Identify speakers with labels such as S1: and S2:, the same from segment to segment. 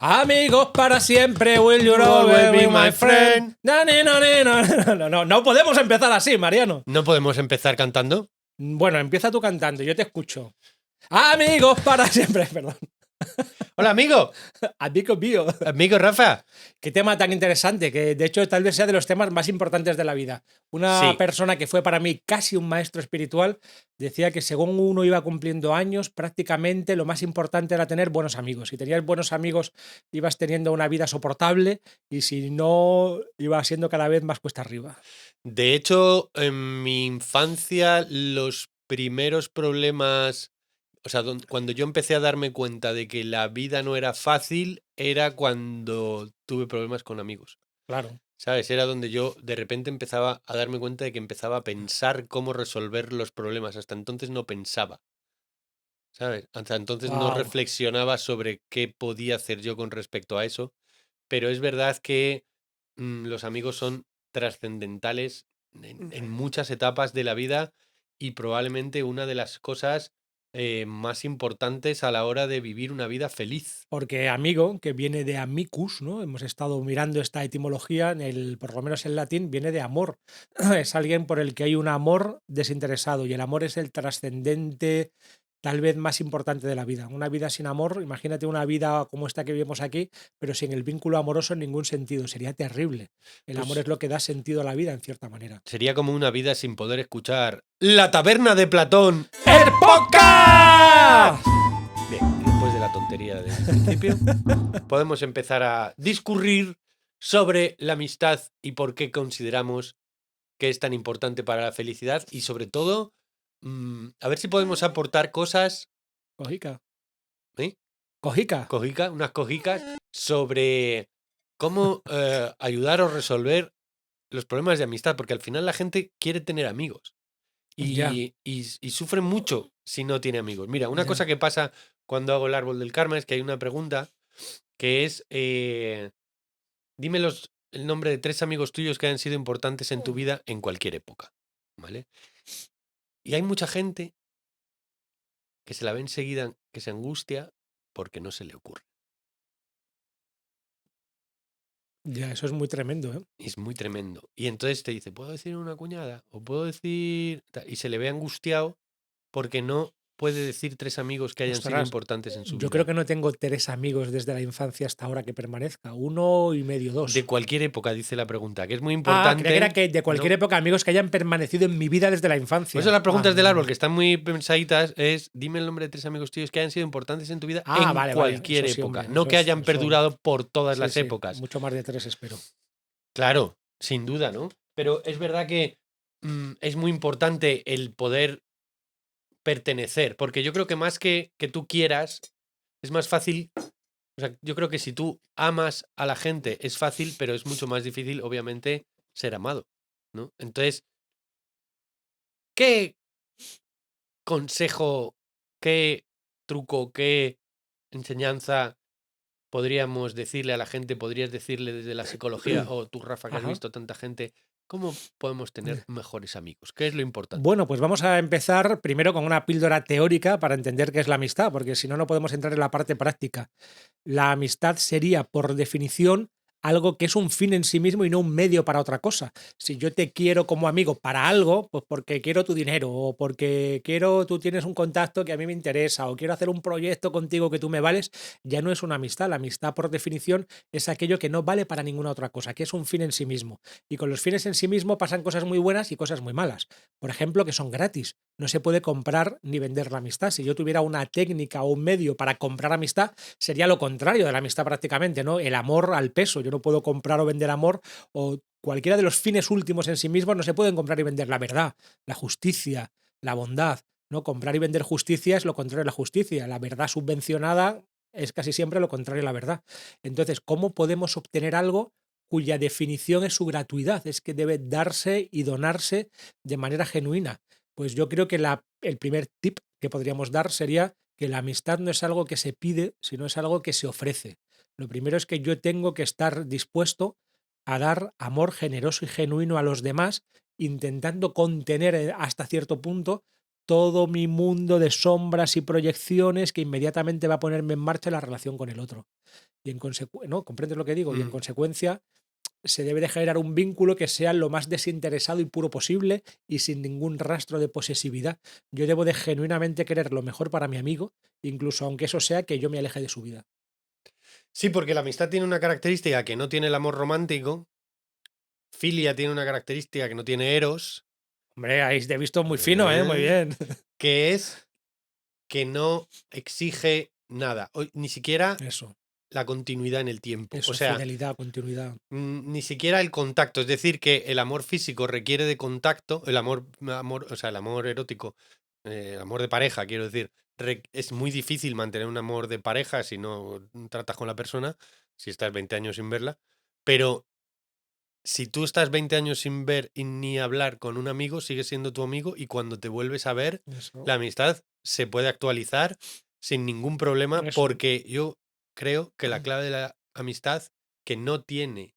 S1: Amigos para siempre, will you always be my friend? No podemos empezar así, Mariano.
S2: ¿No podemos empezar cantando?
S1: Bueno, empieza tú cantando, yo te escucho. Amigos para siempre, perdón.
S2: Hola, amigo.
S1: Amigo mío.
S2: Amigo Rafa.
S1: Qué tema tan interesante, que de hecho tal vez sea de los temas más importantes de la vida. Una
S2: Sí.
S1: persona que fue para mí casi un maestro espiritual decía que según uno iba cumpliendo años, prácticamente lo más importante era tener buenos amigos. Si tenías buenos amigos, ibas teniendo una vida soportable y si no, iba siendo cada vez más cuesta arriba.
S2: De hecho, en mi infancia, los primeros problemas, o sea, cuando yo empecé a darme cuenta de que la vida no era fácil, era cuando tuve problemas con amigos.
S1: Claro.
S2: ¿Sabes? Era donde yo de repente empezaba a darme cuenta de que empezaba a pensar cómo resolver los problemas. Hasta entonces no pensaba. ¿Sabes? Hasta entonces no
S1: Wow.
S2: reflexionaba sobre qué podía hacer yo con respecto a eso. Pero es verdad que los amigos son trascendentales en muchas etapas de la vida y probablemente una de las cosas más importantes a la hora de vivir una vida feliz.
S1: Porque amigo, que viene de amicus, ¿no? Hemos estado mirando esta etimología, por lo menos en latín, viene de amor. Es alguien por el que hay un amor desinteresado y el amor es el trascendente tal vez más importante de la vida. Una vida sin amor, imagínate una vida como esta que vivimos aquí, pero sin el vínculo amoroso en ningún sentido. Sería terrible. El amor
S2: Pues
S1: es lo que da sentido a la vida, en cierta manera.
S2: sería como una vida sin poder escuchar La Taberna de Platón.
S1: ¡El podcast!
S2: Bien, después de la tontería del principio, podemos empezar a discurrir sobre la amistad y por qué consideramos que es tan importante para la felicidad y sobre todo, a ver si podemos aportar cosas,
S1: Cojica.
S2: ¿eh?
S1: Cojica.
S2: Unas cojicas sobre cómo ayudar o resolver los problemas de amistad, porque al final la gente quiere tener amigos
S1: Ya.
S2: y sufre mucho si no tiene amigos. Mira, una
S1: Ya.
S2: cosa que pasa cuando hago el árbol del karma es que hay una pregunta que es, dime el nombre de 3 amigos tuyos que hayan sido importantes en tu vida en cualquier época, ¿vale? Y hay mucha gente que se la ve enseguida, que se angustia porque no se le ocurre.
S1: Ya, eso es muy tremendo, ¿eh?
S2: Es muy tremendo. Y entonces te dice, ¿puedo decir una cuñada? ¿O puedo decir...? Y se le ve angustiado porque no puede decir 3 amigos que hayan sido
S1: Ostras,
S2: importantes en su
S1: yo
S2: vida.
S1: creo que no tengo 3 amigos desde la infancia hasta ahora que permanezca. 1,5, 2.
S2: De cualquier época, dice la pregunta, que es muy
S1: Creía
S2: importante.
S1: que era que de cualquier
S2: ¿no?
S1: época amigos que hayan permanecido en mi vida desde la
S2: Por
S1: infancia.
S2: eso las preguntas del
S1: no.
S2: árbol, que están muy pensaditas, es dime el nombre de 3 amigos tuyos que hayan sido importantes en tu vida en
S1: Vale,
S2: cualquier
S1: eso sí,
S2: época.
S1: hombre,
S2: No
S1: eso
S2: que hayan perdurado por todas
S1: sí,
S2: las
S1: sí,
S2: épocas.
S1: mucho más de 3 espero.
S2: Claro, sin duda, ¿no? Pero es verdad que es muy importante el poder pertenecer, porque yo creo que más que tú quieras, es más fácil, o sea, yo creo que si tú amas a la gente es fácil, pero es mucho más difícil, obviamente, ser amado, ¿no? Entonces, ¿qué consejo, qué truco, qué enseñanza podríamos decirle a la gente, podrías decirle desde la psicología, o tú, Rafa, que has
S1: Ajá.
S2: visto tanta gente, cómo podemos tener mejores amigos? ¿Qué es lo importante?
S1: Bueno, pues vamos a empezar primero con una píldora teórica para entender qué es la amistad, porque si no, no podemos entrar en la parte práctica. La amistad sería, por definición, algo que es un fin en sí mismo y no un medio para otra cosa. Si yo te quiero como amigo para algo, pues porque quiero tu dinero o porque tú tienes un contacto que a mí me interesa o quiero hacer un proyecto contigo que tú me vales, ya no es una amistad. La amistad, por definición, es aquello que no vale para ninguna otra cosa, que es un fin en sí mismo. Y con los fines en sí mismo pasan cosas muy buenas y cosas muy malas. Por ejemplo, que son gratis. No se puede comprar ni vender la amistad. Si yo tuviera una técnica o un medio para comprar amistad, sería lo contrario de la amistad prácticamente, ¿no? El amor al peso. Yo no puedo comprar o vender amor, o cualquiera de los fines últimos en sí mismos no se pueden comprar y vender. La verdad, la justicia, la bondad, ¿no? Comprar y vender justicia es lo contrario de la justicia. La verdad subvencionada es casi siempre lo contrario a la verdad. Entonces, ¿cómo podemos obtener algo cuya definición es su gratuidad? Es que debe darse y donarse de manera genuina. Pues yo creo que el primer tip que podríamos dar sería que la amistad no es algo que se pide, sino es algo que se ofrece. Lo primero es que yo tengo que estar dispuesto a dar amor generoso y genuino a los demás, intentando contener hasta cierto punto todo mi mundo de sombras y proyecciones que inmediatamente va a ponerme en marcha la relación con el otro. y ¿no? ¿Comprendes lo que digo? Y en
S2: Mm.
S1: consecuencia se debe de generar un vínculo que sea lo más desinteresado y puro posible y sin ningún rastro de posesividad. Yo debo de genuinamente querer lo mejor para mi amigo, incluso aunque eso sea que yo me aleje de su vida.
S2: Sí, porque la amistad tiene una característica que no tiene el amor romántico, filia tiene una característica que no tiene eros,
S1: Hombre, ahí te he visto muy fino, ¿eh? Muy bien.
S2: que es que no exige nada, ni siquiera
S1: Eso,
S2: la continuidad en el tiempo. O
S1: eso,
S2: sea,
S1: fidelidad, continuidad.
S2: ni siquiera el contacto. Es decir, que el amor físico requiere de contacto, o sea, el amor erótico, el amor de pareja, quiero decir, es muy difícil mantener un amor de pareja si no tratas con la persona, si estás 20 años sin verla, pero si tú estás 20 años sin ver y ni hablar con un amigo, sigue siendo tu amigo y cuando te vuelves a ver,
S1: Eso,
S2: la amistad se puede actualizar sin ningún problema
S1: eso.
S2: porque yo creo que la clave de la amistad que no tiene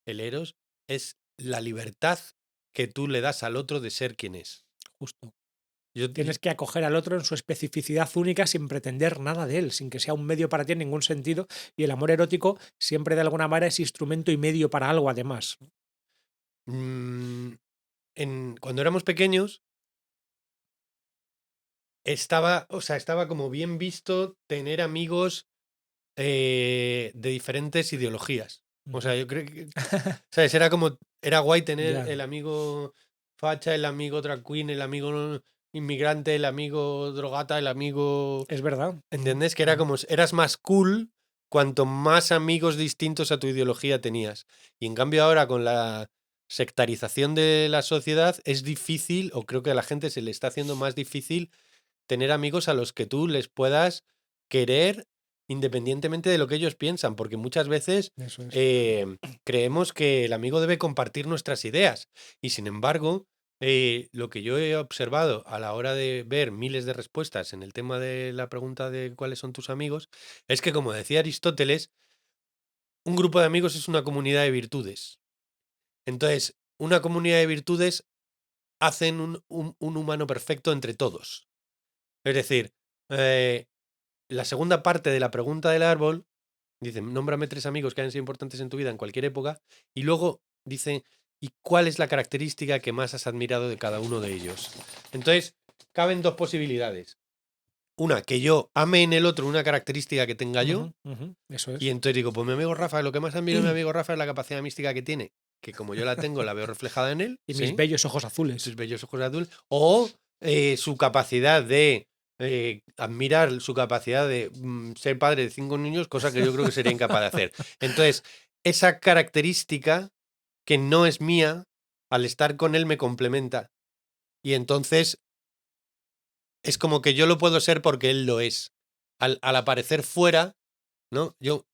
S2: el eros es la libertad que tú le das al otro de ser quien es.
S1: Justo.
S2: Yo,
S1: Tienes que acoger al otro en su especificidad única sin pretender nada de él, sin que sea un medio para ti en ningún sentido. Y el amor erótico siempre de alguna manera es instrumento y medio para algo además.
S2: mm, cuando éramos pequeños, estaba como bien visto tener amigos de diferentes ideologías. O
S1: Ujú.
S2: sea, yo creo que, ¿sabes? Era guay tener
S1: Ya,
S2: el amigo facha, el amigo drag queen, el amigo inmigrante, el amigo drogata, el amigo...
S1: es verdad. Ujú,
S2: ¿Entendés? Que era
S1: ujú.
S2: como, eras más cool cuanto más amigos distintos a tu ideología tenías. Y en cambio ahora con la sectarización de la sociedad es difícil, o creo que a la gente se le está haciendo más difícil tener amigos a los que tú les puedas querer independientemente de lo que ellos piensan, porque muchas veces
S1: Eso es.
S2: creemos que el amigo debe compartir nuestras ideas y sin embargo, lo que yo he observado a la hora de ver miles de respuestas en el tema de la pregunta de cuáles son tus amigos, es que como decía Aristóteles, un grupo de amigos es una comunidad de virtudes. Entonces, una comunidad de virtudes hacen un humano perfecto entre todos. Es decir, eh, la segunda parte de la pregunta del árbol dice, nómbrame 3 amigos que hayan sido importantes en tu vida en cualquier época, y luego dice, ¿y cuál es la característica que más has admirado de cada uno de ellos? Entonces, caben 2 posibilidades. Una, que yo ame en el otro una característica que tenga yo,
S1: Ujú, ujú, eso
S2: y
S1: es.
S2: entonces digo, pues mi amigo Rafa, lo que más admiro de mi amigo Rafa es la capacidad mística que tiene, que como yo la tengo, la veo reflejada en él,
S1: Y mis
S2: ¿sí?
S1: bellos ojos
S2: Sus
S1: azules.
S2: bellos ojos azules, o su capacidad de admirar su capacidad de ser padre de 5 niños, cosa que yo creo que sería incapaz de hacer. Entonces, esa característica que no es mía, al estar con él me complementa. Y entonces es como que yo lo puedo ser porque él lo es. Al aparecer fuera, ¿no? Yo,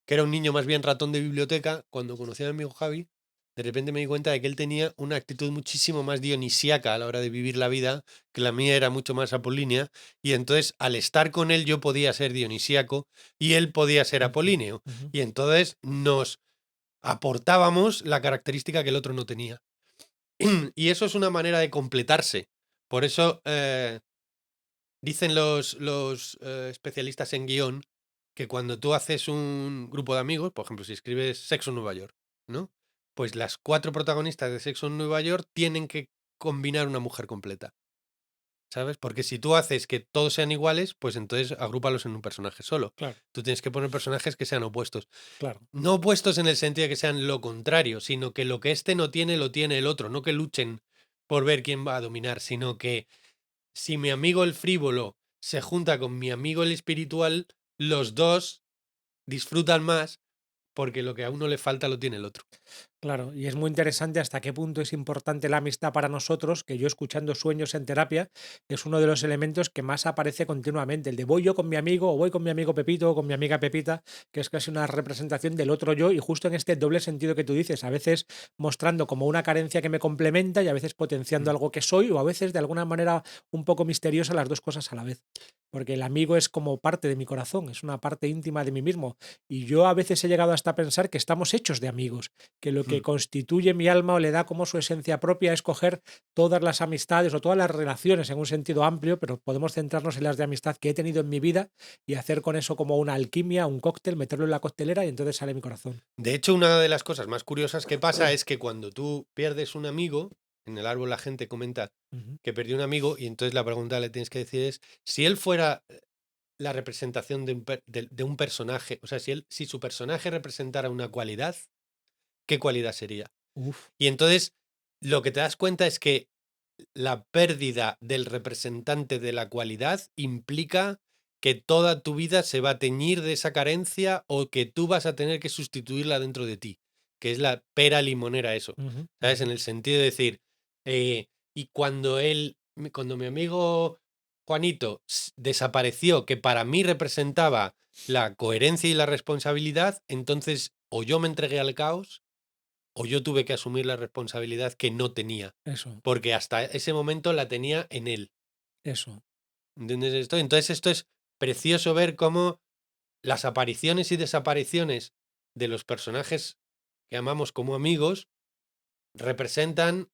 S2: que era un niño más bien ratón de biblioteca, cuando conocí a mi amigo Javi, de repente me di cuenta de que él tenía una actitud muchísimo más dionisíaca a la hora de vivir la vida, que la mía era mucho más apolínea, y entonces al estar con él yo podía ser dionisíaco y él podía ser
S1: Ujú,
S2: apolíneo,
S1: ujú.
S2: y entonces nos aportábamos la característica que el otro no tenía. Y eso es una manera de completarse. Por eso dicen los especialistas en guión que cuando tú haces un grupo de amigos, por ejemplo, si escribes Sexo en Nueva York, ¿no? Pues las 4 protagonistas de Sexo en Nueva York tienen que combinar una mujer completa, ¿sabes? Porque si tú haces que todos sean iguales, pues entonces agrúpalos en un personaje solo.
S1: Claro,
S2: Tú tienes que poner personajes que sean opuestos.
S1: claro.
S2: No opuestos en el sentido de que sean lo contrario, sino que lo que este no tiene, lo tiene el otro. No que luchen por ver quién va a dominar, sino que si mi amigo el frívolo se junta con mi amigo el espiritual, los dos disfrutan más porque lo que a uno le falta lo tiene el otro.
S1: Claro, y es muy interesante hasta qué punto es importante la amistad para nosotros, que yo escuchando Sueños en terapia es uno de los elementos que más aparece continuamente, el de voy yo con mi amigo o voy con mi amigo Pepito o con mi amiga Pepita, que es casi una representación del otro yo y justo en este doble sentido que tú dices, a veces mostrando como una carencia que me complementa y a veces potenciando
S2: Mm.
S1: algo que soy o a veces de alguna manera un poco misteriosa las dos cosas a la vez. Porque el amigo es como parte de mi corazón, es una parte íntima de mí mismo. Y yo a veces he llegado hasta pensar que estamos hechos de amigos, que lo que constituye mi alma o le da como su esencia propia es coger todas las amistades o todas las relaciones en un sentido amplio, pero podemos centrarnos en las de amistad que he tenido en mi vida y hacer con eso como una alquimia, un cóctel, meterlo en la coctelera y entonces sale mi corazón.
S2: De hecho, una de las cosas más curiosas que pasa es que cuando tú pierdes un amigo, en el árbol la gente comenta
S1: Ujú.
S2: que perdió un amigo y entonces la pregunta que le tienes que decir es, si él fuera la representación de un personaje, o sea, si su personaje representara una cualidad, ¿qué cualidad sería?
S1: Uf,
S2: Y entonces lo que te das cuenta es que la pérdida del representante de la cualidad implica que toda tu vida se va a teñir de esa carencia o que tú vas a tener que sustituirla dentro de ti, que es la pera limonera eso,
S1: ujú,
S2: ¿sabes?
S1: ujú.
S2: En el sentido de decir, y cuando mi amigo Juanito desapareció, que para mí representaba la coherencia y la responsabilidad, entonces o yo me entregué al caos o yo tuve que asumir la responsabilidad que no tenía,
S1: Eso,
S2: porque hasta ese momento la tenía en él.
S1: eso.
S2: ¿Entiendes esto? Entonces esto es precioso ver cómo las apariciones y desapariciones de los personajes que amamos como amigos representan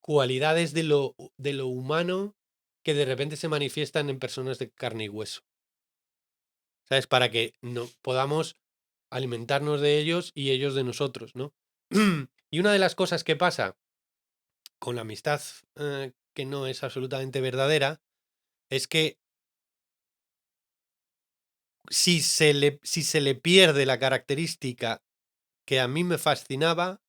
S2: cualidades de lo humano que de repente se manifiestan en personas de carne y hueso. ¿Sabes? Para que no podamos alimentarnos de ellos y ellos de nosotros, ¿no? Y una de las cosas que pasa con la amistad que no es absolutamente verdadera es que si se le pierde la característica que a mí me fascinaba,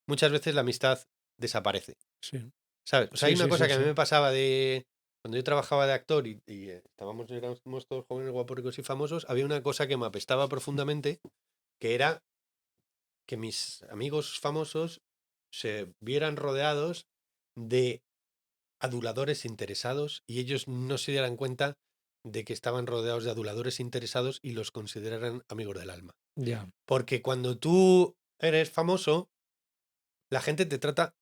S2: muchas veces la amistad desaparece,
S1: Sí,
S2: ¿sabes? O sea, hay
S1: sí,
S2: una
S1: sí,
S2: cosa
S1: sí,
S2: que a mí
S1: sí.
S2: me pasaba de cuando yo trabajaba de actor y éramos todos jóvenes, guapos, ricos y famosos, había una cosa que me apestaba profundamente, que era que mis amigos famosos se vieran rodeados de aduladores interesados y ellos no se dieran cuenta de que estaban rodeados de aduladores interesados y los consideraran amigos del alma.
S1: Ya.
S2: Porque cuando tú eres famoso, la gente te trata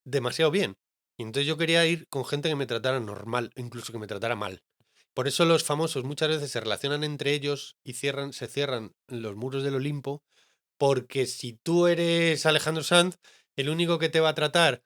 S2: demasiado bien. Y entonces yo quería ir con gente que me tratara normal, incluso que me tratara mal. Por eso los famosos muchas veces se relacionan entre ellos y se cierran los muros del Olimpo, porque si tú eres Alejandro Sanz, el único que te va a tratar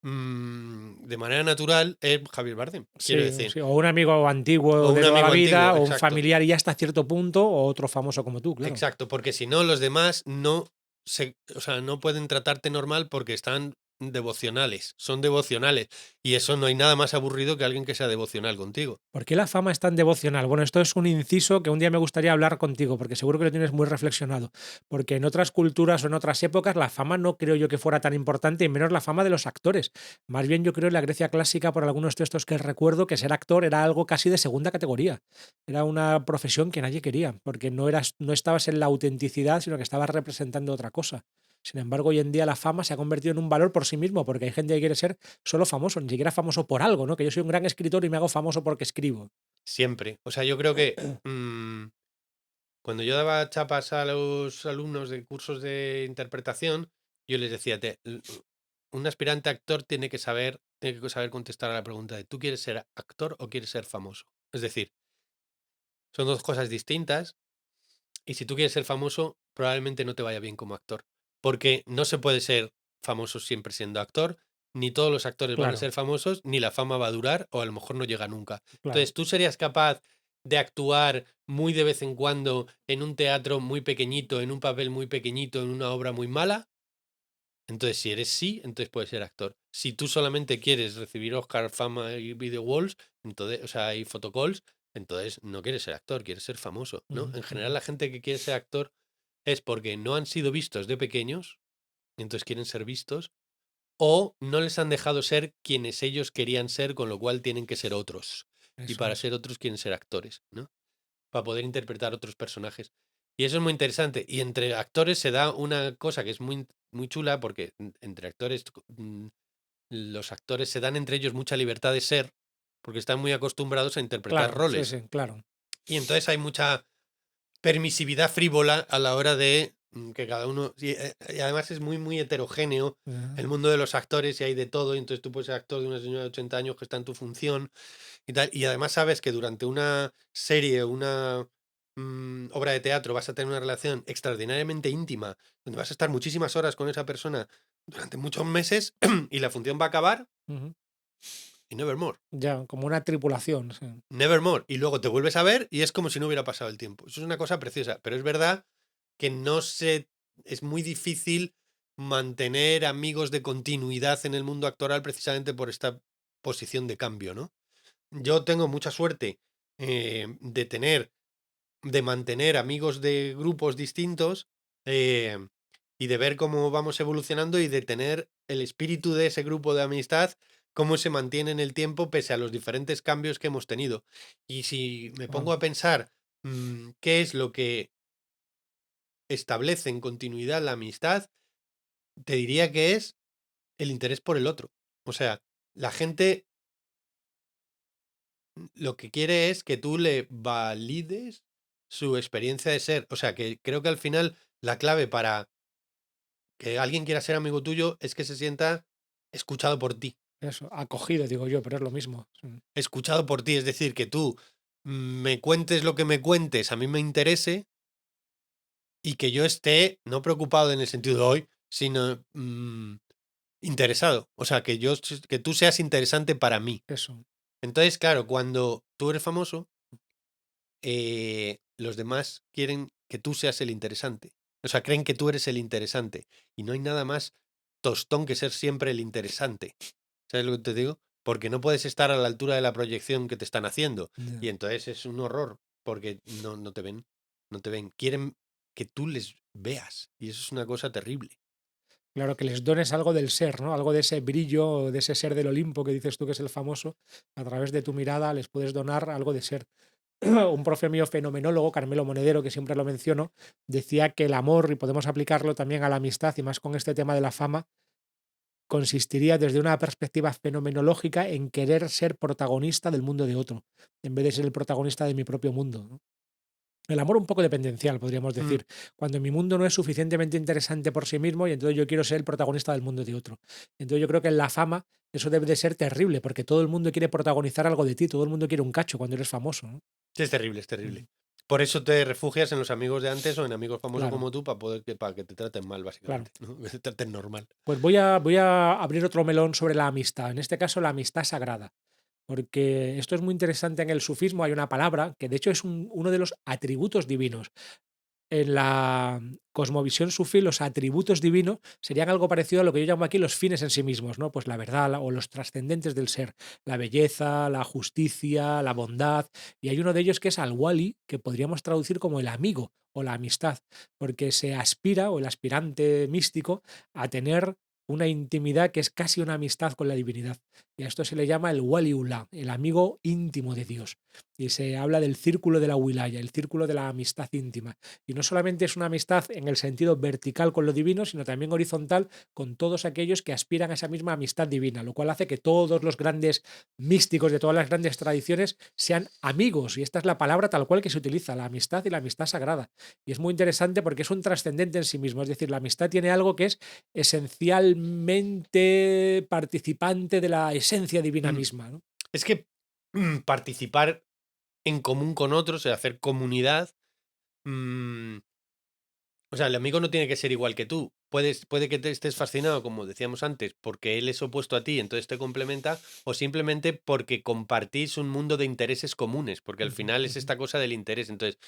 S2: de manera natural es Javier Bardem, quiero
S1: Sí,
S2: decir.
S1: sí, o un amigo
S2: O
S1: antiguo
S2: un
S1: de toda la
S2: amigo antiguo,
S1: vida, o un
S2: exacto.
S1: familiar y hasta cierto punto, o otro famoso como tú, claro.
S2: Exacto, porque si no, los demás o sea, no pueden tratarte normal porque están devocionales, son devocionales. Y eso no hay nada más aburrido que alguien que sea devocional contigo.
S1: ¿Por qué la fama es tan devocional? Bueno, esto es un inciso que un día me gustaría hablar contigo, porque seguro que lo tienes muy reflexionado. Porque en otras culturas o en otras épocas la fama no creo yo que fuera tan importante, y menos la fama de los actores. Más bien yo creo en la Grecia clásica, por algunos textos que recuerdo, que ser actor era algo casi de segunda categoría. Era una profesión que nadie quería, porque no estabas en la autenticidad, sino que estabas representando otra cosa. Sin embargo, hoy en día la fama se ha convertido en un valor por sí mismo, porque hay gente que quiere ser solo famoso, ni siquiera famoso por algo, ¿no? Que yo soy un gran escritor y me hago famoso porque escribo.
S2: Siempre. O sea, yo creo que cuando yo daba chapas a los alumnos de cursos de interpretación, yo les decía, un aspirante actor tiene que saber contestar a la pregunta de ¿tú quieres ser actor o quieres ser famoso? Es decir, son dos cosas distintas. Y si tú quieres ser famoso, probablemente no te vaya bien como actor. Porque no se puede ser famoso siempre siendo actor, ni todos los actores van a
S1: Claro,
S2: ser famosos, ni la fama va a durar, o a lo mejor no llega nunca.
S1: claro.
S2: Entonces, ¿tú serías capaz de actuar muy de vez en cuando en un teatro muy pequeñito, en un papel muy pequeñito, en una obra muy mala? Entonces, si eres sí, entonces puedes ser actor. Si tú solamente quieres recibir Oscar, fama y video walls, entonces, o sea, y photocalls, entonces no quieres ser actor, quieres ser famoso, ¿no?
S1: Ujú,
S2: En general,
S1: ujú.
S2: la gente que quiere ser actor es porque no han sido vistos de pequeños, y entonces quieren ser vistos, o no les han dejado ser quienes ellos querían ser, con lo cual tienen que ser otros. Y
S1: Eso
S2: para
S1: es.
S2: ser otros quieren ser actores, ¿no? Para poder interpretar otros personajes. Y eso es muy interesante. Y entre actores se da una cosa que es muy, muy chula, porque entre actores, los actores se dan entre ellos mucha libertad de ser, porque están muy acostumbrados a interpretar
S1: Claro, sí,
S2: roles.
S1: sí, claro.
S2: Y entonces hay mucha permisividad frívola a la hora de que cada uno. Y además es muy, muy heterogéneo
S1: Ajá.
S2: el mundo de los actores y hay de todo. Y entonces tú puedes ser actor de una señora de 80 años que está en tu función y tal. Y además sabes que durante una serie, obra de teatro, vas a tener una relación extraordinariamente íntima, donde vas a estar muchísimas horas con esa persona durante muchos meses y la función va a acabar
S1: Ujú.
S2: y nevermore.
S1: Ya, como una tripulación. Sí.
S2: Nevermore. Y luego te vuelves a ver y es como si no hubiera pasado el tiempo. Eso es una cosa preciosa. Pero es verdad que es muy difícil mantener amigos de continuidad en el mundo actoral precisamente por esta posición de cambio, ¿no? Yo tengo mucha suerte de mantener amigos de grupos distintos eh, y de ver cómo vamos evolucionando y de tener el espíritu de ese grupo de amistad, cómo se mantiene en el tiempo pese a los diferentes cambios que hemos tenido. Y si me pongo
S1: Claro.
S2: a pensar qué es lo que establece en continuidad la amistad, te diría que es el interés por el otro. O sea, la gente lo que quiere es que tú le valides su experiencia de ser. O sea, que creo que al final la clave para que alguien quiera ser amigo tuyo es que se sienta escuchado por ti.
S1: Eso, acogido, digo yo, pero es lo mismo. Sí.
S2: Escuchado por ti, es decir, que tú me cuentes lo que me cuentes, a mí me interese y que yo esté no preocupado en el sentido de hoy, sino interesado. O sea, que tú seas interesante para mí.
S1: Eso.
S2: Entonces, claro, cuando tú eres famoso, los demás quieren que tú seas el interesante. O sea, creen que tú eres el interesante. Y no hay nada más tostón que ser siempre el interesante. ¿Sabes lo que te digo? Porque no puedes estar a la altura de la proyección que te están haciendo.
S1: Ya.
S2: Y entonces es un horror, porque no te ven. No te ven. Quieren que tú les veas. Y eso es una cosa terrible.
S1: Claro, que les dones algo del ser, ¿no? Algo de ese brillo, de ese ser del Olimpo que dices tú que es el famoso. A través de tu mirada les puedes donar algo de ser. Un profe mío fenomenólogo, Carmelo Monedero, que siempre lo menciono, decía que el amor, y podemos aplicarlo también a la amistad, y más con este tema de la fama, consistiría desde una perspectiva fenomenológica en querer ser protagonista del mundo de otro, en vez de ser el protagonista de mi propio mundo, ¿no? El amor un poco dependencial, podríamos
S2: Mm,
S1: decir, cuando mi mundo no es suficientemente interesante por sí mismo y entonces yo quiero ser el protagonista del mundo de otro. Entonces yo creo que en la fama eso debe de ser terrible, porque todo el mundo quiere protagonizar algo de ti, todo el mundo quiere un cacho cuando eres famoso, ¿no?
S2: es terrible, es
S1: Mm.
S2: terrible. Por eso te refugias en los amigos de antes o en amigos famosos
S1: Claro,
S2: como tú para que te traten mal,
S1: claro.
S2: básicamente. ¿No? Que te traten normal.
S1: Pues voy a abrir otro melón sobre la amistad, en este caso la amistad sagrada. Porque esto es muy interesante en el sufismo, hay una palabra que de hecho es uno de los atributos divinos. En la cosmovisión sufí, los atributos divinos serían algo parecido a lo que yo llamo aquí los fines en sí mismos, ¿no? Pues la verdad o los trascendentes del ser, la belleza, la justicia, la bondad. Y hay uno de ellos que es al-wali, que podríamos traducir como el amigo o la amistad, porque se aspira, o el aspirante místico, a tener una intimidad que es casi una amistad con la divinidad. Y a esto se le llama el waliullah, el amigo íntimo de Dios. Y se habla del círculo de la wilaya, el círculo de la amistad íntima. Y no solamente es una amistad en el sentido vertical con lo divino, sino también horizontal con todos aquellos que aspiran a esa misma amistad divina, lo cual hace que todos los grandes místicos de todas las grandes tradiciones sean amigos. Y esta es la palabra tal cual que se utiliza, la amistad y la amistad sagrada. Y es muy interesante porque es un trascendente en sí mismo. Es decir, la amistad tiene algo que es esencialmente participante de la esencia divina
S2: Mm,
S1: misma, ¿no?
S2: Es que participar en común con otros, hacer comunidad, mm, o sea, el amigo no tiene que ser igual que tú. Puede que te estés fascinado, como decíamos antes, porque él es opuesto a ti, entonces te complementa, o simplemente porque compartís un mundo de intereses comunes, porque al
S1: Ujú,
S2: final es
S1: ujú.
S2: esta cosa del interés. Entonces,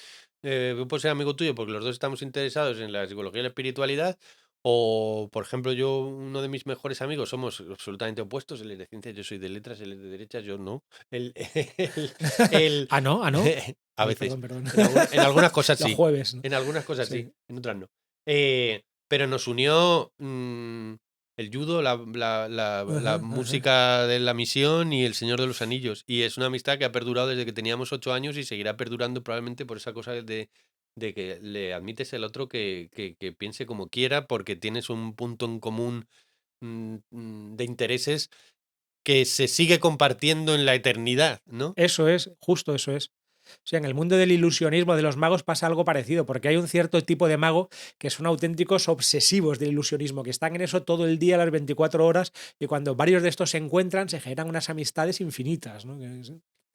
S2: yo puedo ser amigo tuyo porque los dos estamos interesados en la psicología y la espiritualidad, o, por ejemplo, uno de mis mejores amigos, somos absolutamente opuestos, él es de ciencias, yo soy de letras, él es de derechas, yo no. Él, él, él-
S1: Ah, no, ah, no.
S2: a
S1: Ay,
S2: veces,
S1: perdón, perdón.
S2: en algunas cosas
S1: Los
S2: sí.
S1: jueves, ¿no?
S2: En algunas cosas sí,
S1: Sí.
S2: en otras no. Pero nos unió el judo, la
S1: Ajá, ajá.
S2: música de la misión y el Señor de los Anillos. Y es una amistad que ha perdurado desde que teníamos 8 años y seguirá perdurando probablemente por esa cosa de que le admites al otro que piense como quiera porque tienes un punto en común de intereses que se sigue compartiendo en la eternidad, ¿no?
S1: Eso es, justo eso es. O sea, en el mundo del ilusionismo de los magos pasa algo parecido, porque hay un cierto tipo de mago que son auténticos obsesivos del ilusionismo, que están en eso todo el día, las 24 horas, y cuando varios de estos se encuentran, se generan unas amistades infinitas, ¿no?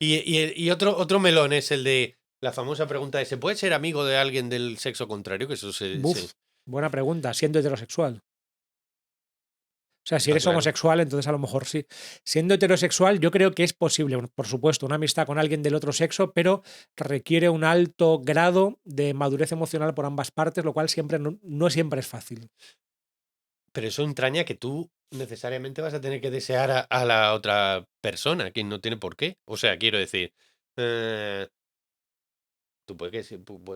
S2: Y otro melón es el de la famosa pregunta de ¿se puede ser amigo de alguien del sexo contrario? Que eso
S1: Buf, buena pregunta, siendo heterosexual. O sea, si
S2: está
S1: eres
S2: claro.
S1: homosexual, entonces a lo mejor sí. Siendo heterosexual, yo creo que es posible, por supuesto, una amistad con alguien del otro sexo, pero requiere un alto grado de madurez emocional por ambas partes, lo cual siempre no siempre es fácil.
S2: Pero eso entraña que tú necesariamente vas a tener que desear a la otra persona, que no tiene por qué. O sea, quiero decir, eh, tú puede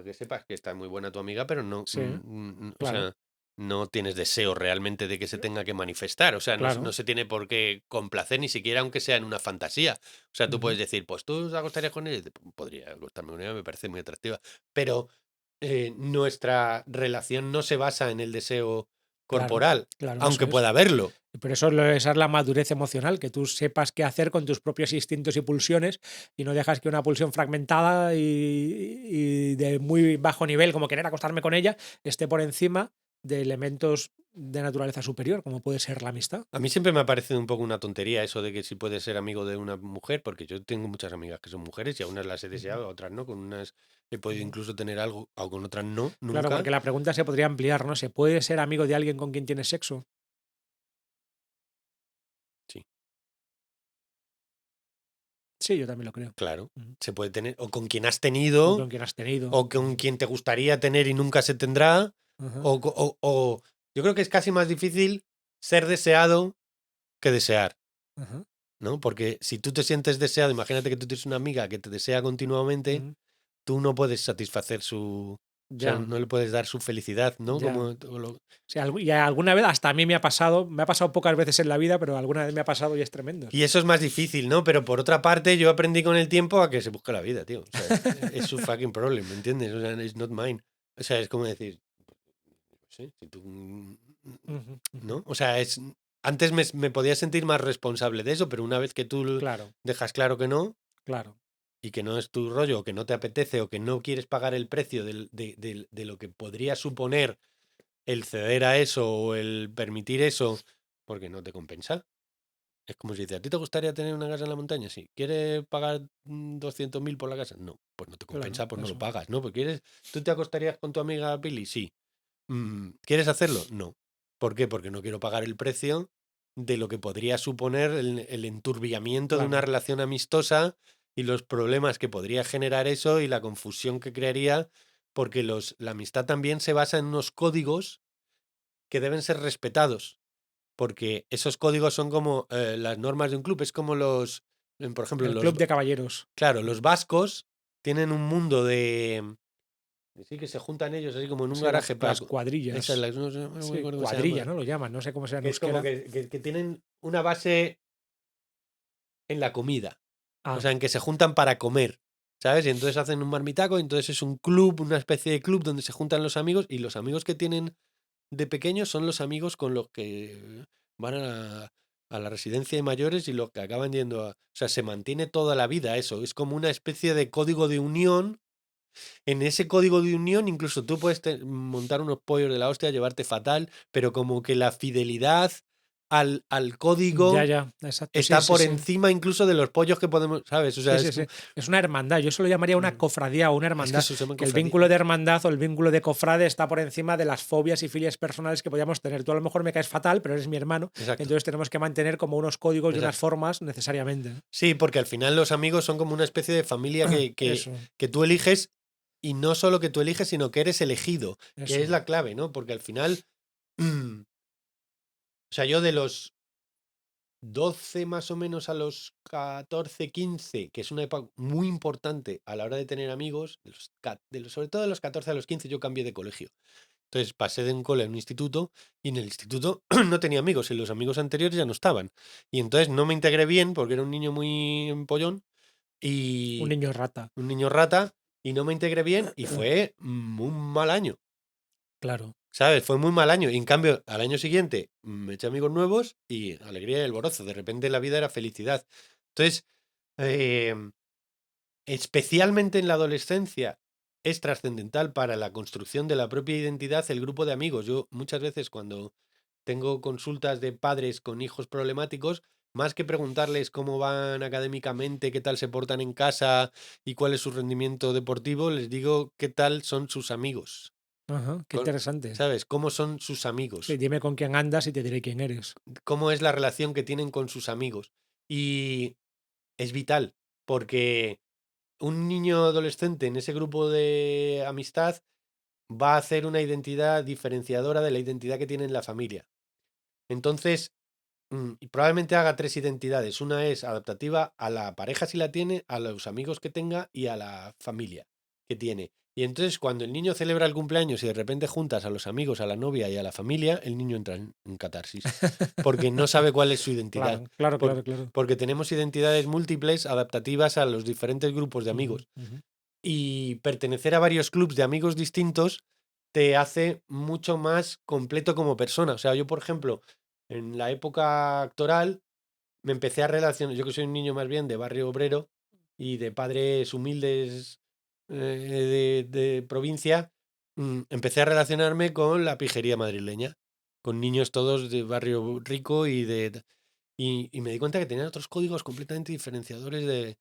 S2: que sepas que está muy buena tu amiga, pero no,
S1: Sí,
S2: o
S1: claro,
S2: sea, no tienes deseo realmente de que se tenga que manifestar. O sea, no
S1: claro.
S2: se tiene por qué complacer, ni siquiera aunque sea en una fantasía. O sea, tú puedes
S1: Ujú.
S2: decir, pues tú te acostarías con ella. Podría acostarme con ella, me parece muy atractiva. Pero nuestra relación no se basa en el deseo
S1: Claro,
S2: corporal,
S1: claro, eso
S2: aunque
S1: es.
S2: pueda haberlo.
S1: Pero eso esa es la madurez emocional, que tú sepas qué hacer con tus propios instintos y pulsiones y no dejas que una pulsión fragmentada y de muy bajo nivel, como querer acostarme con ella, esté por encima de elementos de naturaleza superior, como puede ser la amistad.
S2: A mí siempre me ha parecido un poco una tontería eso de que si puedes ser amigo de una mujer, porque yo tengo muchas amigas que son mujeres y a unas las he
S1: Ujú,
S2: deseado, a otras no. Con unas he podido
S1: ujú.
S2: incluso tener algo, o con otras no,
S1: Claro,
S2: nunca.
S1: porque la pregunta se podría ampliar, ¿no? ¿Se puede ser amigo de alguien con quien tienes sexo?
S2: Sí,
S1: Sí, yo también lo creo.
S2: claro.
S1: Ujú.
S2: Se puede tener, o con quien has
S1: O
S2: tenido,
S1: con quien has tenido.
S2: o con
S1: Ujú,
S2: quien te gustaría tener y nunca se tendrá,
S1: ajá,
S2: o yo creo que es casi más difícil ser deseado que desear,
S1: ajá,
S2: ¿no? Porque si tú te sientes deseado, imagínate que tú tienes una amiga que te desea continuamente,
S1: ujú.
S2: tú no puedes satisfacer su... O sea,
S1: Ya,
S2: no le puedes dar su felicidad, ¿no?
S1: ya.
S2: Como,
S1: Sí, y alguna vez, hasta a mí me ha pasado pocas veces en la vida, pero alguna vez me ha pasado y es tremendo.
S2: y eso es más difícil, ¿no? Pero por otra parte, yo aprendí con el tiempo a que se busque la vida, tío. O sea, es su fucking problem, ¿me entiendes? O sea, it's not mine. O sea, es como decir, no sé, si tú...
S1: Ujú, ujú.
S2: ¿No? O sea, es... Antes me podía sentir más responsable de eso, pero una vez que tú
S1: Claro,
S2: dejas claro que no,
S1: claro,
S2: y que no es tu rollo, o que no te apetece, o que no quieres pagar el precio de lo que podría suponer el ceder a eso o el permitir eso, porque no te compensa. Es como si dice, ¿a ti te gustaría tener una casa en la montaña? Sí. ¿Quieres pagar 200.000 por la casa? No. Pues no te
S1: claro,
S2: compensa, pues no lo
S1: eso.
S2: pagas, ¿no? Pues quieres, ¿tú te acostarías con tu amiga Billy? Sí. ¿Quieres hacerlo? No. ¿Por qué? Porque no quiero pagar el precio de lo que podría suponer el enturbiamiento de una
S1: Claro,
S2: relación amistosa y los problemas que podría generar eso y la confusión que crearía, porque la amistad también se basa en unos códigos que deben ser respetados, porque esos códigos son como las normas de un club, es como por ejemplo,
S1: el club de caballeros.
S2: claro, los vascos tienen un mundo de sí, que se juntan ellos así como en un
S1: Sí,
S2: garaje para...
S1: las
S2: Esa es
S1: cuadrillas.
S2: no me
S1: Sí,
S2: acuerdo cómo se
S1: cuadrilla,
S2: llama.
S1: ¿no? Lo llaman, no sé cómo será en
S2: Que es como
S1: euskera.
S2: que tienen una base en la comida. O
S1: Ah,
S2: sea, en que se juntan para comer, ¿sabes? Y entonces hacen un marmitaco, y entonces es un club, una especie de club donde se juntan los amigos, y los amigos que tienen de pequeños son los amigos con los que van a la residencia de mayores y los que acaban yendo a... O sea, se mantiene toda la vida eso. Es como una especie de código de unión. En ese código de unión incluso tú puedes montar unos pollos de la hostia, llevarte fatal, pero como que la fidelidad al
S1: ya,
S2: código
S1: ya, exacto. Sí,
S2: está
S1: sí,
S2: por
S1: sí.
S2: encima incluso de los pollos que podemos, ¿sabes? O sea,
S1: Sí,
S2: es
S1: sí,
S2: como...
S1: sí. Es una hermandad. Yo eso lo llamaría una cofradía o una
S2: Es que
S1: hermandad.
S2: eso se llama
S1: Que el
S2: cofradía.
S1: vínculo de hermandad o el vínculo de cofrade está por encima de las fobias y filias personales que podíamos tener. Tú a lo mejor me caes fatal, pero eres mi hermano.
S2: Exacto,
S1: Entonces tenemos que mantener como unos códigos y unas
S2: exacto.
S1: formas necesariamente.
S2: Sí, porque al final los amigos son como una especie de familia
S1: Eso,
S2: que tú eliges, y no solo que tú eliges, sino que eres elegido, que es
S1: eso.
S2: la clave, ¿no? Porque al final, o sea, yo de los 12 más o menos a los 14 15 que es una época muy importante a la hora de tener amigos, sobre todo de los 14 a los 15 yo cambié de colegio. Entonces pasé de un cole a un instituto, y en el instituto no tenía amigos y los amigos anteriores ya no estaban. Y entonces no me integré bien porque era un niño muy empollón
S1: Un
S2: y
S1: niño rata.
S2: un niño rata, y no me integré bien y fue un mal año,
S1: Claro.
S2: ¿sabes? Fue muy mal año. Y en cambio, al año siguiente me eché amigos nuevos y alegría y alborozo. De repente la vida era felicidad. Entonces, em, especialmente en la adolescencia, es trascendental para la construcción de la propia identidad el grupo de amigos. Yo muchas veces cuando tengo consultas de padres con hijos problemáticos, más que preguntarles cómo van académicamente, qué tal se portan en casa y cuál es su rendimiento deportivo, les digo qué tal son sus amigos.
S1: Ajá, qué
S2: Con-
S1: interesante.
S2: ¿Sabes? ¿Cómo son sus
S1: Sí,
S2: amigos?
S1: dime con quién andas y te diré quién eres.
S2: ¿Cómo es la relación que tienen con sus amigos? Y es vital, porque un niño adolescente en ese grupo de amistad va a hacer una identidad diferenciadora de la identidad que tiene en la familia. Entonces, y probablemente haga tres identidades. Una es adaptativa a la pareja si la tiene, a los amigos que tenga y a la familia que tiene. Y entonces cuando el niño celebra el cumpleaños y de repente juntas a los amigos, a la novia y a la familia, el niño entra en catarsis. Porque no sabe cuál es su identidad.
S1: Claro, claro,
S2: Por-
S1: claro, claro.
S2: porque tenemos identidades múltiples adaptativas a los diferentes grupos de
S1: Ujú,
S2: amigos.
S1: ujú.
S2: Y pertenecer a varios clubs de amigos distintos te hace mucho más completo como persona. O sea, yo, por ejemplo, en la época actoral me empecé a relacionar, yo que soy un niño más bien de barrio obrero y de padres humildes de provincia, empecé a relacionarme con la pijería madrileña, con niños todos de barrio rico y me di cuenta que tenían otros códigos completamente diferenciadores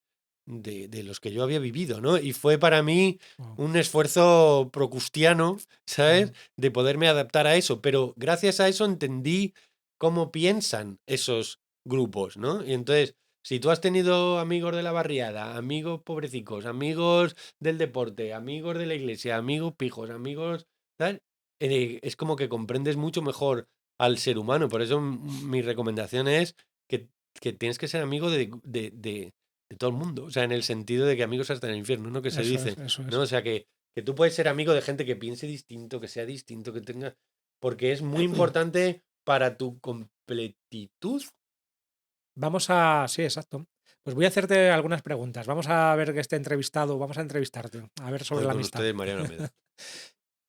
S2: de los que yo había vivido, ¿no? Y fue para mí
S1: Guau,
S2: un esfuerzo procustiano, ¿sabes?
S1: ujú.
S2: De poderme adaptar a eso, pero gracias a eso entendí cómo piensan esos grupos, ¿no? Y entonces, si tú has tenido amigos de la barriada, amigos pobrecicos, amigos del deporte, amigos de la iglesia, amigos pijos, amigos tal, es como que comprendes mucho mejor al ser humano. Por eso mi recomendación es que, que tienes que ser amigo de todo el mundo. O sea, en el sentido de que amigos hasta en el infierno, ¿no? Que se
S1: Eso es,
S2: dice,
S1: eso
S2: ¿no?
S1: es.
S2: O sea, que tú puedes ser amigo de gente que piense distinto, que sea distinto, que tenga... Porque es muy importante para tu completitud.
S1: Vamos a. Sí, exacto. Pues voy a hacerte algunas preguntas. Vamos a ver que este entrevistado, vamos a entrevistarte, a ver sobre
S2: Hoy
S1: la
S2: con
S1: amistad.
S2: ustedes, Mariano Almeda.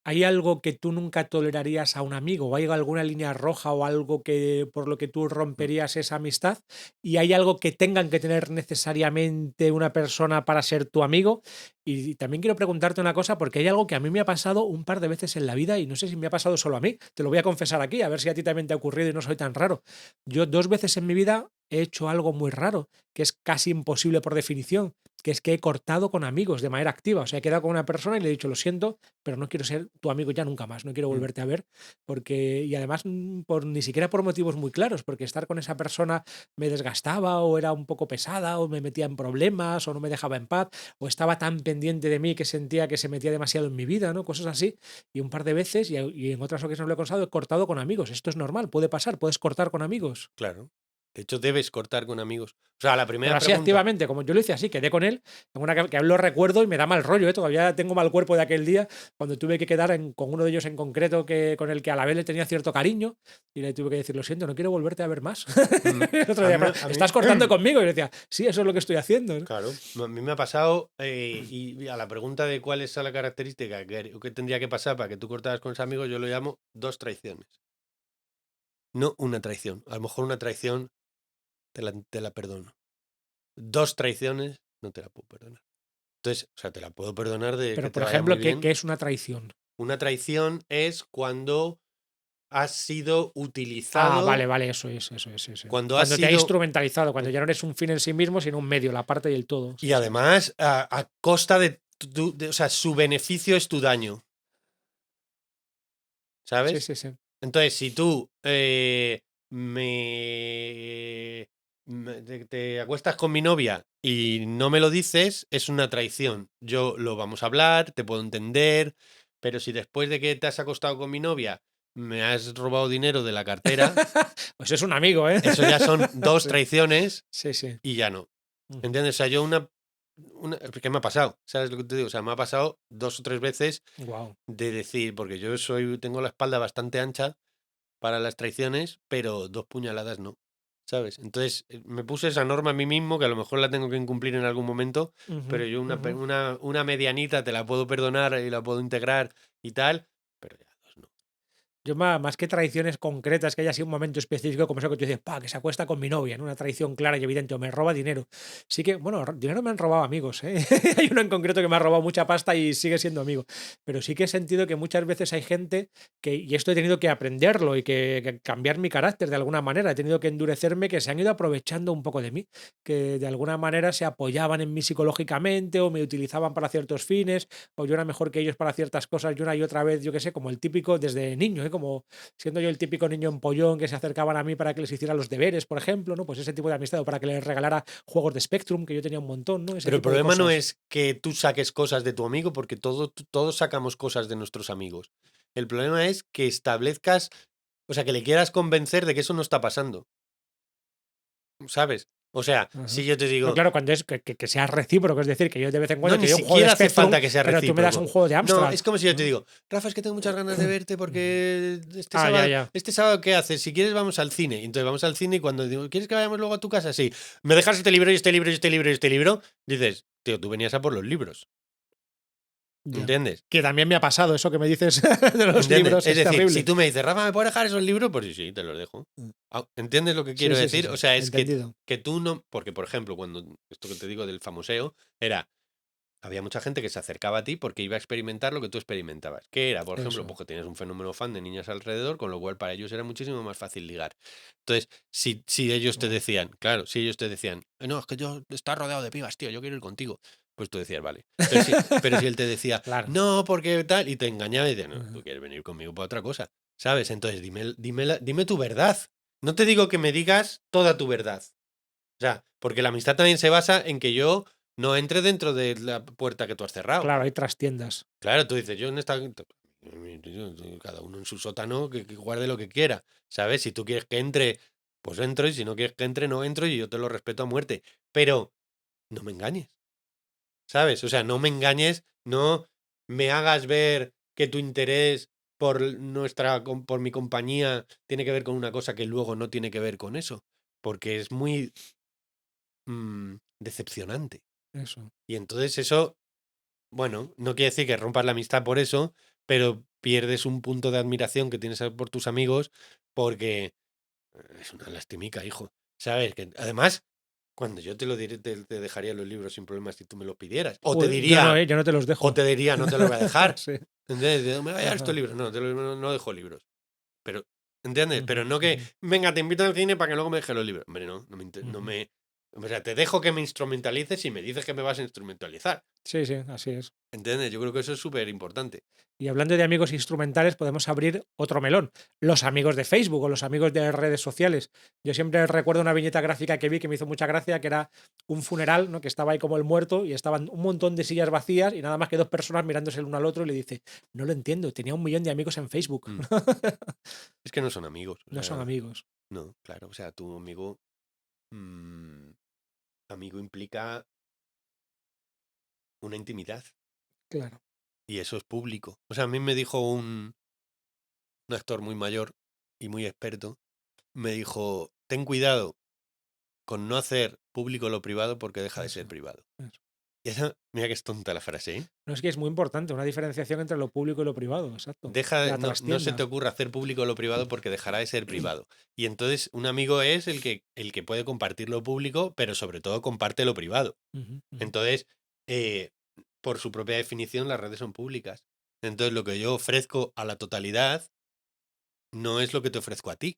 S1: ¿Hay algo que tú nunca tolerarías a un amigo? ¿O hay alguna línea roja o algo que por lo que tú
S2: Mm,
S1: romperías esa amistad? ¿Y hay algo que tengan que tener necesariamente una persona para ser tu amigo? Y también quiero preguntarte una cosa, porque hay algo que a mí me ha pasado un par de veces en la vida y no sé si me ha pasado solo a mí. Te lo voy a confesar aquí, a ver si a ti también te ha ocurrido y no soy tan raro. Yo 2 veces en mi vida he hecho algo muy raro, que es casi imposible por definición, que es que he cortado con amigos de manera activa. O sea, he quedado con una persona y le he dicho, lo siento, pero no quiero ser tu amigo ya nunca más, no quiero
S2: mm,
S1: volverte a ver, porque, y además, por, ni siquiera por motivos muy claros, porque estar con esa persona me desgastaba o era un poco pesada o me metía en problemas o no me dejaba en paz o estaba tan pendiente de mí que sentía que se metía demasiado en mi vida, ¿no? Cosas así. Y un par de veces, y en otras ocasiones lo he constado, he cortado con amigos. Esto es normal, puede pasar, puedes cortar con amigos.
S2: claro. De hecho, debes cortar con amigos. O sea, la
S1: Pero
S2: primera
S1: así
S2: pregunta.
S1: activamente, como yo lo hice así, quedé con él, tengo una que aún lo recuerdo y me da mal rollo, ¿eh? Todavía tengo mal cuerpo de aquel día, cuando tuve que quedar con uno de ellos en concreto con el que a la vez le tenía cierto cariño y le tuve que decir, lo siento, no quiero volverte a ver más.
S2: mm,
S1: El otro
S2: a
S1: día,
S2: mí,
S1: "Pero,
S2: a mí
S1: estás cortando conmigo", y yo decía, sí, eso es lo que estoy haciendo, ¿no?
S2: claro, a mí me ha pasado, y a la pregunta de cuál es la característica que tendría que pasar para que tú cortaras con ese amigo, yo lo llamo dos traiciones. No una traición. A lo mejor una traición te la perdono. Dos traiciones no te la puedo perdonar. Entonces, o sea, te la puedo perdonar de que
S1: Pero,
S2: te
S1: por
S2: vaya muy
S1: ejemplo, ¿qué
S2: bien.
S1: es una traición?
S2: Una traición es cuando has sido
S1: Ah, vale,
S2: utilizado,
S1: vale, eso es, eso es, eso es.
S2: cuando has
S1: Cuando te ha
S2: sido,
S1: instrumentalizado, cuando ya no eres un fin en sí mismo, sino un medio, la parte y el todo.
S2: y
S1: Sí, sí.
S2: además a costa o sea, su beneficio es tu daño,
S1: Sí,
S2: ¿sabes?
S1: sí, sí.
S2: Entonces, si tú te acuestas con mi novia y no me lo dices, es una traición. Yo lo vamos a hablar, te puedo entender, pero si después de que te has acostado con mi novia me has robado dinero de la cartera,
S1: Pues es un amigo, ¿eh?
S2: eso ya son dos
S1: Sí,
S2: traiciones
S1: sí, sí.
S2: y ya no.
S1: Ujú.
S2: ¿Entiendes? O sea, yo ¿qué me ha pasado? ¿Sabes lo que te digo? O sea, me ha pasado dos o tres veces
S1: Guau.
S2: de decir, porque tengo la espalda bastante ancha para las traiciones, pero dos puñaladas no, ¿sabes? Entonces me puse esa norma a mí mismo, que a lo mejor la tengo que incumplir en algún momento,
S1: Ujú,
S2: pero yo
S1: ujú.
S2: una medianita te la puedo perdonar y la puedo integrar y tal, pero ya dos no.
S1: Yo más que tradiciones concretas, que haya sido un momento específico, como eso que tú dices, que se acuesta con mi novia, ¿no? Una tradición clara y evidente, o me roba dinero. Sí que, bueno, dinero me han robado amigos, ¿eh? Hay uno en concreto que me ha robado mucha pasta y sigue siendo amigo. Pero sí que he sentido que muchas veces hay gente que, y esto he tenido que aprenderlo y que cambiar mi carácter de alguna manera, he tenido que endurecerme, que se han ido aprovechando un poco de mí, que de alguna manera se apoyaban en mí psicológicamente o me utilizaban para ciertos fines, o yo era mejor que ellos para ciertas cosas y una y otra vez, yo qué sé, como el típico desde niño, ¿eh? Como siendo yo el típico niño empollón que se acercaban a mí para que les hiciera los deberes, por ejemplo, ¿no? Pues ese tipo de amistad, o para que les regalara juegos de Spectrum, que yo tenía un montón, ¿no? Ese
S2: Pero el
S1: tipo de
S2: problema no
S1: cosas.
S2: es que tú saques cosas de tu amigo, porque todos sacamos cosas de nuestros amigos. El problema es que establezcas, o sea, que le quieras convencer de que eso no está pasando. ¿Sabes? O sea,
S1: Ajá.
S2: si yo te
S1: No,
S2: digo,
S1: claro, cuando es que sea recíproco, es decir, que yo de vez en
S2: no,
S1: cuando
S2: ni
S1: te doy un juego de
S2: siquiera hace
S1: Spectrum,
S2: falta que sea
S1: pero tú me das un
S2: recíproco.
S1: juego de
S2: No,
S1: Amstrad,
S2: es como si yo te
S1: ¿no?
S2: digo, Rafa, es que tengo muchas ganas de verte porque
S1: Ya, ya.
S2: este sábado, ¿qué haces? Si quieres, vamos al cine. Y entonces vamos al cine y cuando digo, ¿quieres que vayamos luego a tu casa? Sí. ¿Me dejas este libro y este libro y este libro y este libro? Dices, tío, tú venías a por los libros.
S1: Ya.
S2: ¿Entiendes?
S1: Que también me ha pasado eso que me dices de los
S2: ¿Entiendes?
S1: libros,
S2: Es
S1: es
S2: decir, si
S1: terrible.
S2: tú me dices, Rafa, ¿me puedes dejar esos libros? Pues sí, sí, te los dejo.
S1: Mm.
S2: ¿Entiendes lo que
S1: Sí,
S2: quiero
S1: sí, sí,
S2: decir?
S1: sí.
S2: O sea, es
S1: Entendido.
S2: que tú no. Porque, por ejemplo, cuando esto que te digo del famoseo, era. Había mucha gente que se acercaba a ti porque iba a experimentar lo que tú experimentabas. ¿Qué era? Por ejemplo,
S1: Eso.
S2: porque tenías un fenómeno fan de niñas alrededor, con lo cual para ellos era muchísimo más fácil ligar. Entonces, si ellos te
S1: Guau.
S2: decían, claro, si ellos te decían, no, es que yo estás rodeado de pibas, tío, yo quiero ir contigo, pues tú decías, vale. Pero si él te decía,
S1: Claro.
S2: no, porque tal, y te engañaba y decía, no,
S1: Ajá.
S2: tú quieres venir conmigo para otra cosa, ¿sabes? Entonces, dime tu verdad. No te digo que me digas toda tu verdad. O sea, porque la amistad también se basa en que yo no entre dentro de la puerta que tú has cerrado.
S1: Claro, hay trastiendas.
S2: Claro, tú dices, yo en esta. Cada uno en su sótano que guarde lo que quiera. ¿Sabes? Si tú quieres que entre, pues entro. Y si no quieres que entre, no entro. Y yo te lo respeto a muerte. Pero no me engañes. ¿Sabes? O sea, no me engañes, no me hagas ver que tu interés por mi compañía tiene que ver con una cosa que luego no tiene que ver con eso. Porque es muy decepcionante.
S1: Eso.
S2: Y entonces eso, bueno, no quiere decir que rompas la amistad por eso, pero pierdes un punto de admiración que tienes por tus amigos porque es una lastimica, hijo. ¿Sabes? Que además, cuando yo te lo diré, te dejaría los libros sin problemas si tú me los pidieras.
S1: Yo no, yo no te los
S2: O
S1: dejo.
S2: te diría, no te los voy a dejar.
S1: Sí.
S2: ¿Entiendes? Me voy a dar estos
S1: Ajá.
S2: libros. No, no dejo libros. Pero, ¿entiendes? Pero
S1: Ujú,
S2: no que,
S1: ujú.
S2: venga, te invito al cine para que luego me dejes los libros. Hombre, no, no
S1: Ujú.
S2: me. O sea, te dejo que me instrumentalices y me dices que me vas a instrumentalizar.
S1: Sí, sí, así es.
S2: ¿Entiendes? Yo creo que eso es súper importante.
S1: Y hablando de amigos instrumentales, podemos abrir otro melón. Los amigos de Facebook o los amigos de redes sociales. Yo siempre recuerdo una viñeta gráfica que vi que me hizo mucha gracia, que era un funeral, ¿no? Que estaba ahí como el muerto y estaban un montón de sillas vacías y nada más que dos personas mirándose el uno al otro y le dice, no lo entiendo, tenía 1 millón de amigos en Facebook.
S2: Mm. Es que no son amigos. O
S1: No son
S2: sea,
S1: amigos.
S2: no, claro. O sea, tu amigo. mm, amigo implica una intimidad.
S1: Claro.
S2: Y eso es público. O sea, a mí me dijo un actor muy mayor y muy experto. Me dijo, ten cuidado con no hacer público lo privado porque deja de ser
S1: Eso,
S2: privado.
S1: eso.
S2: Y esa, mira que es tonta la frase, ¿eh?
S1: No es que es muy importante, una diferenciación entre lo público y lo privado, exacto. La
S2: No se te
S1: trastienda.
S2: ocurra hacer público lo privado porque dejará de ser privado. Y entonces un amigo es el que puede compartir lo público, pero sobre todo comparte lo privado.
S1: Ujú, ujú.
S2: Entonces, eh, por su propia definición, las redes son públicas. Entonces, lo que yo ofrezco a la totalidad no es lo que te ofrezco a ti.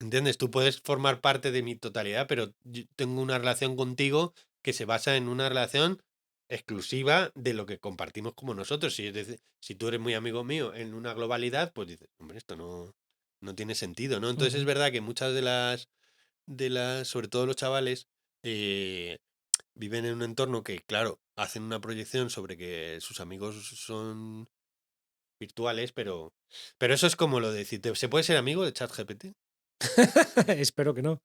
S2: ¿Entiendes? Tú puedes formar parte de mi totalidad, pero yo tengo una relación contigo que se basa en una relación exclusiva de lo que compartimos como nosotros. Si, es decir, si tú eres muy amigo mío en una globalidad, pues dices, hombre, esto no tiene sentido, ¿no? Entonces es
S1: Ujú.
S2: verdad que muchas sobre todo los chavales, eh, viven en un entorno que, claro, hacen una proyección sobre que sus amigos son virtuales, pero eso es como lo de decir, ¿se puede ser amigo de ChatGPT?
S1: Espero que no.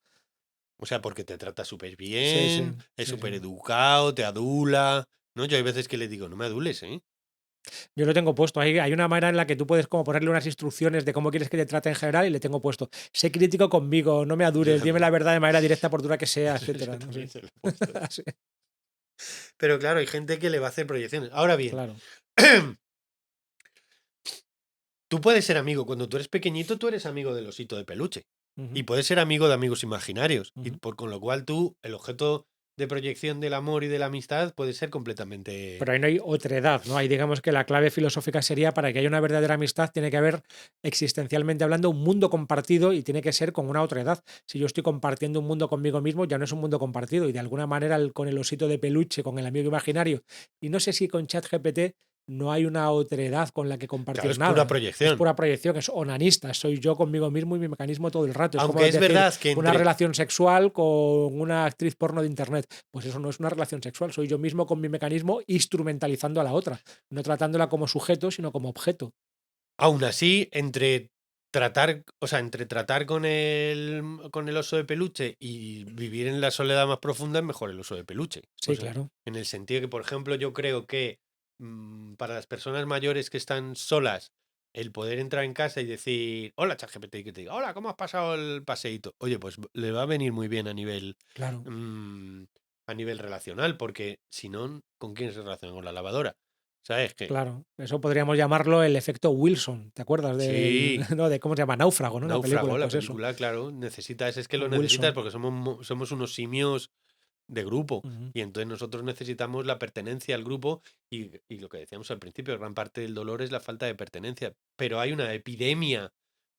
S2: O sea, porque te trata súper
S1: Sí, sí,
S2: bien, es
S1: sí, sí.
S2: súper educado, te adula, ¿no? Yo hay veces que le digo, no me adules, ¿eh?
S1: Yo lo tengo puesto. Hay una manera en la que tú puedes como ponerle unas instrucciones de cómo quieres que te trate en general y le tengo puesto. Sé crítico conmigo, no me
S2: Yo
S1: adures, dime la
S2: también.
S1: verdad de manera directa por dura que sea,
S2: Yo
S1: etcétera. No
S2: también
S1: sé.
S2: se lo he puesto.
S1: Sí,
S2: Pero claro, hay gente que le va a hacer proyecciones. Ahora bien,
S1: claro.
S2: tú puedes ser amigo, cuando tú eres pequeñito, tú eres amigo del osito de peluche.
S1: Ujú,
S2: Y puedes ser amigo de amigos imaginarios. Y
S1: ujú.
S2: con lo cual tú, el objeto de proyección del amor y de la amistad puede ser
S1: Pero
S2: completamente...
S1: ahí no hay otredad, ¿no? Ahí digamos que la clave filosófica sería para que haya una verdadera amistad, tiene que haber, existencialmente hablando, un mundo compartido y tiene que ser con una otredad. Si yo estoy compartiendo un mundo conmigo mismo, ya no es un mundo compartido. Y de alguna manera, con el osito de peluche, con el amigo imaginario, y no sé si con ChatGPT no hay una otredad con la que
S2: Claro,
S1: compartir
S2: es pura
S1: nada. Es
S2: proyección.
S1: pura proyección, es onanista, soy yo conmigo mismo y mi mecanismo todo el rato. Es
S2: Aunque
S1: como
S2: es
S1: decir
S2: verdad que
S1: una
S2: entre...
S1: relación sexual con una actriz porno de internet. Pues eso no es una relación sexual, soy yo mismo con mi mecanismo instrumentalizando a la otra, no tratándola como sujeto, sino como objeto.
S2: Aún así, entre tratar, o sea, entre tratar con el oso de peluche y vivir en la soledad más profunda, es mejor el oso de peluche. O
S1: Sí,
S2: sea,
S1: claro.
S2: en el sentido que, por ejemplo, yo creo que para las personas mayores que están solas, el poder entrar en casa y decir, hola, ChatGPT, y que te diga, hola, ¿cómo has pasado el paseíto? Oye, pues le va a venir muy bien
S1: Claro,
S2: mm, a nivel relacional, porque si no, ¿con quién se relaciona? Con la lavadora. ¿Sabes? Que
S1: claro. Eso podríamos llamarlo el efecto Wilson. ¿Te acuerdas del,
S2: sí.
S1: no, de cómo se llama? Náufrago, ¿no? La película,
S2: Náufrago, la
S1: pues eso.
S2: película, claro, necesitas, es que lo necesitas
S1: Wilson.
S2: porque somos unos simios de grupo
S1: Ujú.
S2: y entonces nosotros necesitamos la pertenencia al grupo y lo que decíamos al principio, gran parte del dolor es la falta de pertenencia, pero hay una epidemia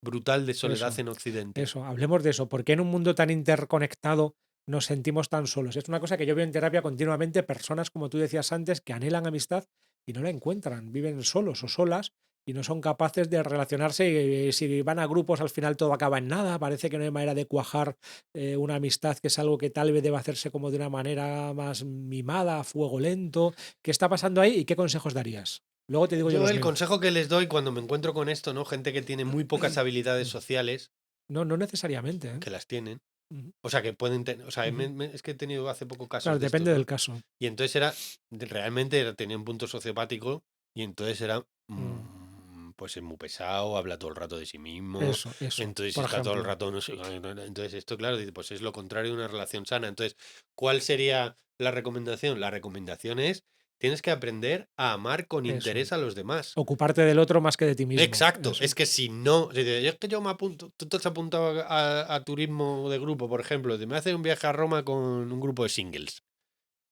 S2: brutal de soledad
S1: Eso,
S2: en Occidente.
S1: eso. Hablemos de eso. ¿Por qué en un mundo tan interconectado nos sentimos tan solos? Es una cosa que yo veo en terapia continuamente, personas, como tú decías antes, que anhelan amistad y no la encuentran, viven solos o solas y no son capaces de relacionarse. Y si van a grupos, al final todo acaba en nada. Parece que no hay manera de cuajar una amistad, que es algo que tal vez debe hacerse como de una manera más mimada, a fuego lento. ¿Qué está pasando ahí y qué consejos darías? Luego te digo yo
S2: Yo
S1: los
S2: el
S1: míos.
S2: consejo que les doy cuando me encuentro con esto, ¿no? Gente que tiene muy pocas habilidades sociales,
S1: No, no necesariamente, ¿eh?
S2: que las tienen,
S1: Ujú,
S2: o sea, que pueden tener, o sea,
S1: ujú.
S2: es que he tenido hace poco casos
S1: Claro,
S2: de estos,
S1: depende del
S2: ¿no?
S1: caso.
S2: Y entonces tenía un punto sociopático y entonces era,
S1: Mm,
S2: pues es muy pesado, habla todo el rato de sí mismo,
S1: eso,
S2: entonces
S1: por
S2: está todo el
S1: ejemplo.
S2: rato, no sé, entonces esto, claro, dice, pues es lo contrario de una relación sana. Entonces, ¿cuál sería la recomendación? La recomendación es, tienes que aprender a amar con
S1: Eso.
S2: interés a los demás.
S1: Ocuparte del otro más que de ti mismo.
S2: Exacto,
S1: Eso.
S2: es que si no, si dices, es que yo me apunto, tú te has apuntado a turismo de grupo, por ejemplo, de me hace un viaje a Roma con un grupo de singles,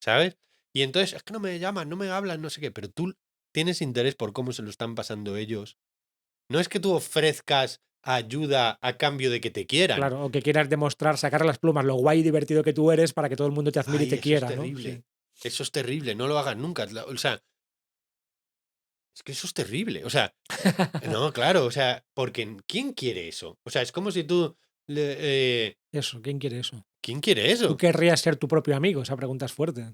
S2: ¿sabes? Y entonces es que no me llaman, no me hablan, no sé qué, pero tú tienes interés por cómo se lo están pasando ellos. No es que tú ofrezcas ayuda a cambio de que te quieran.
S1: Claro, o que quieras demostrar, sacar las plumas, lo guay y divertido que tú eres para que todo el mundo te admire y
S2: Ay,
S1: te quiera, ¿no? Sí.
S2: eso es terrible, no lo hagas nunca. O sea, es que eso es terrible. O sea, no, claro, o sea, porque ¿quién quiere eso? O sea, es como si tú...
S1: Eso, ¿quién quiere eso?
S2: ¿Quién quiere
S1: ¿Tú
S2: eso?
S1: querrías ser tu propio amigo? Esa pregunta es fuerte.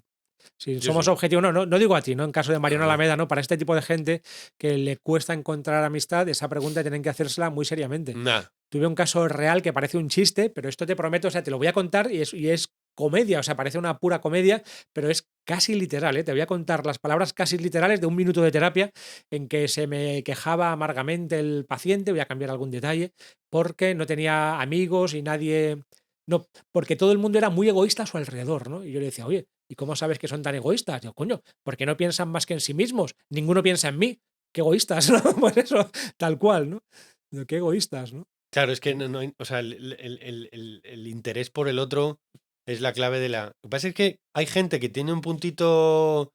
S1: Si
S2: Yo
S1: somos
S2: sí.
S1: objetivos, no, no, no digo a ti, ¿no? En caso de Mariano
S2: Ah,
S1: Alameda, ¿no? Para este tipo de gente que le cuesta encontrar amistad, esa pregunta tienen que hacérsela muy seriamente.
S2: nah.
S1: Tuve un caso real que parece un chiste, pero esto te prometo, o sea, te lo voy a contar y es comedia, o sea, parece una pura comedia, pero es casi literal, ¿eh? Te voy a contar las palabras casi literales de un minuto de terapia en que se me quejaba amargamente el paciente, voy a cambiar algún detalle, porque no tenía amigos y nadie... No, porque todo el mundo era muy egoísta a su alrededor, ¿no? Y yo le decía, oye, ¿y cómo sabes que son tan egoístas? Yo, coño, porque no piensan más que en sí mismos. Ninguno piensa en mí. Qué egoístas, ¿no? Por eso, tal cual, ¿no? Yo, qué egoístas, ¿no?
S2: Claro, es que no hay, o sea, el interés por el otro es la clave de la... Lo que pasa es que hay gente que tiene un puntito,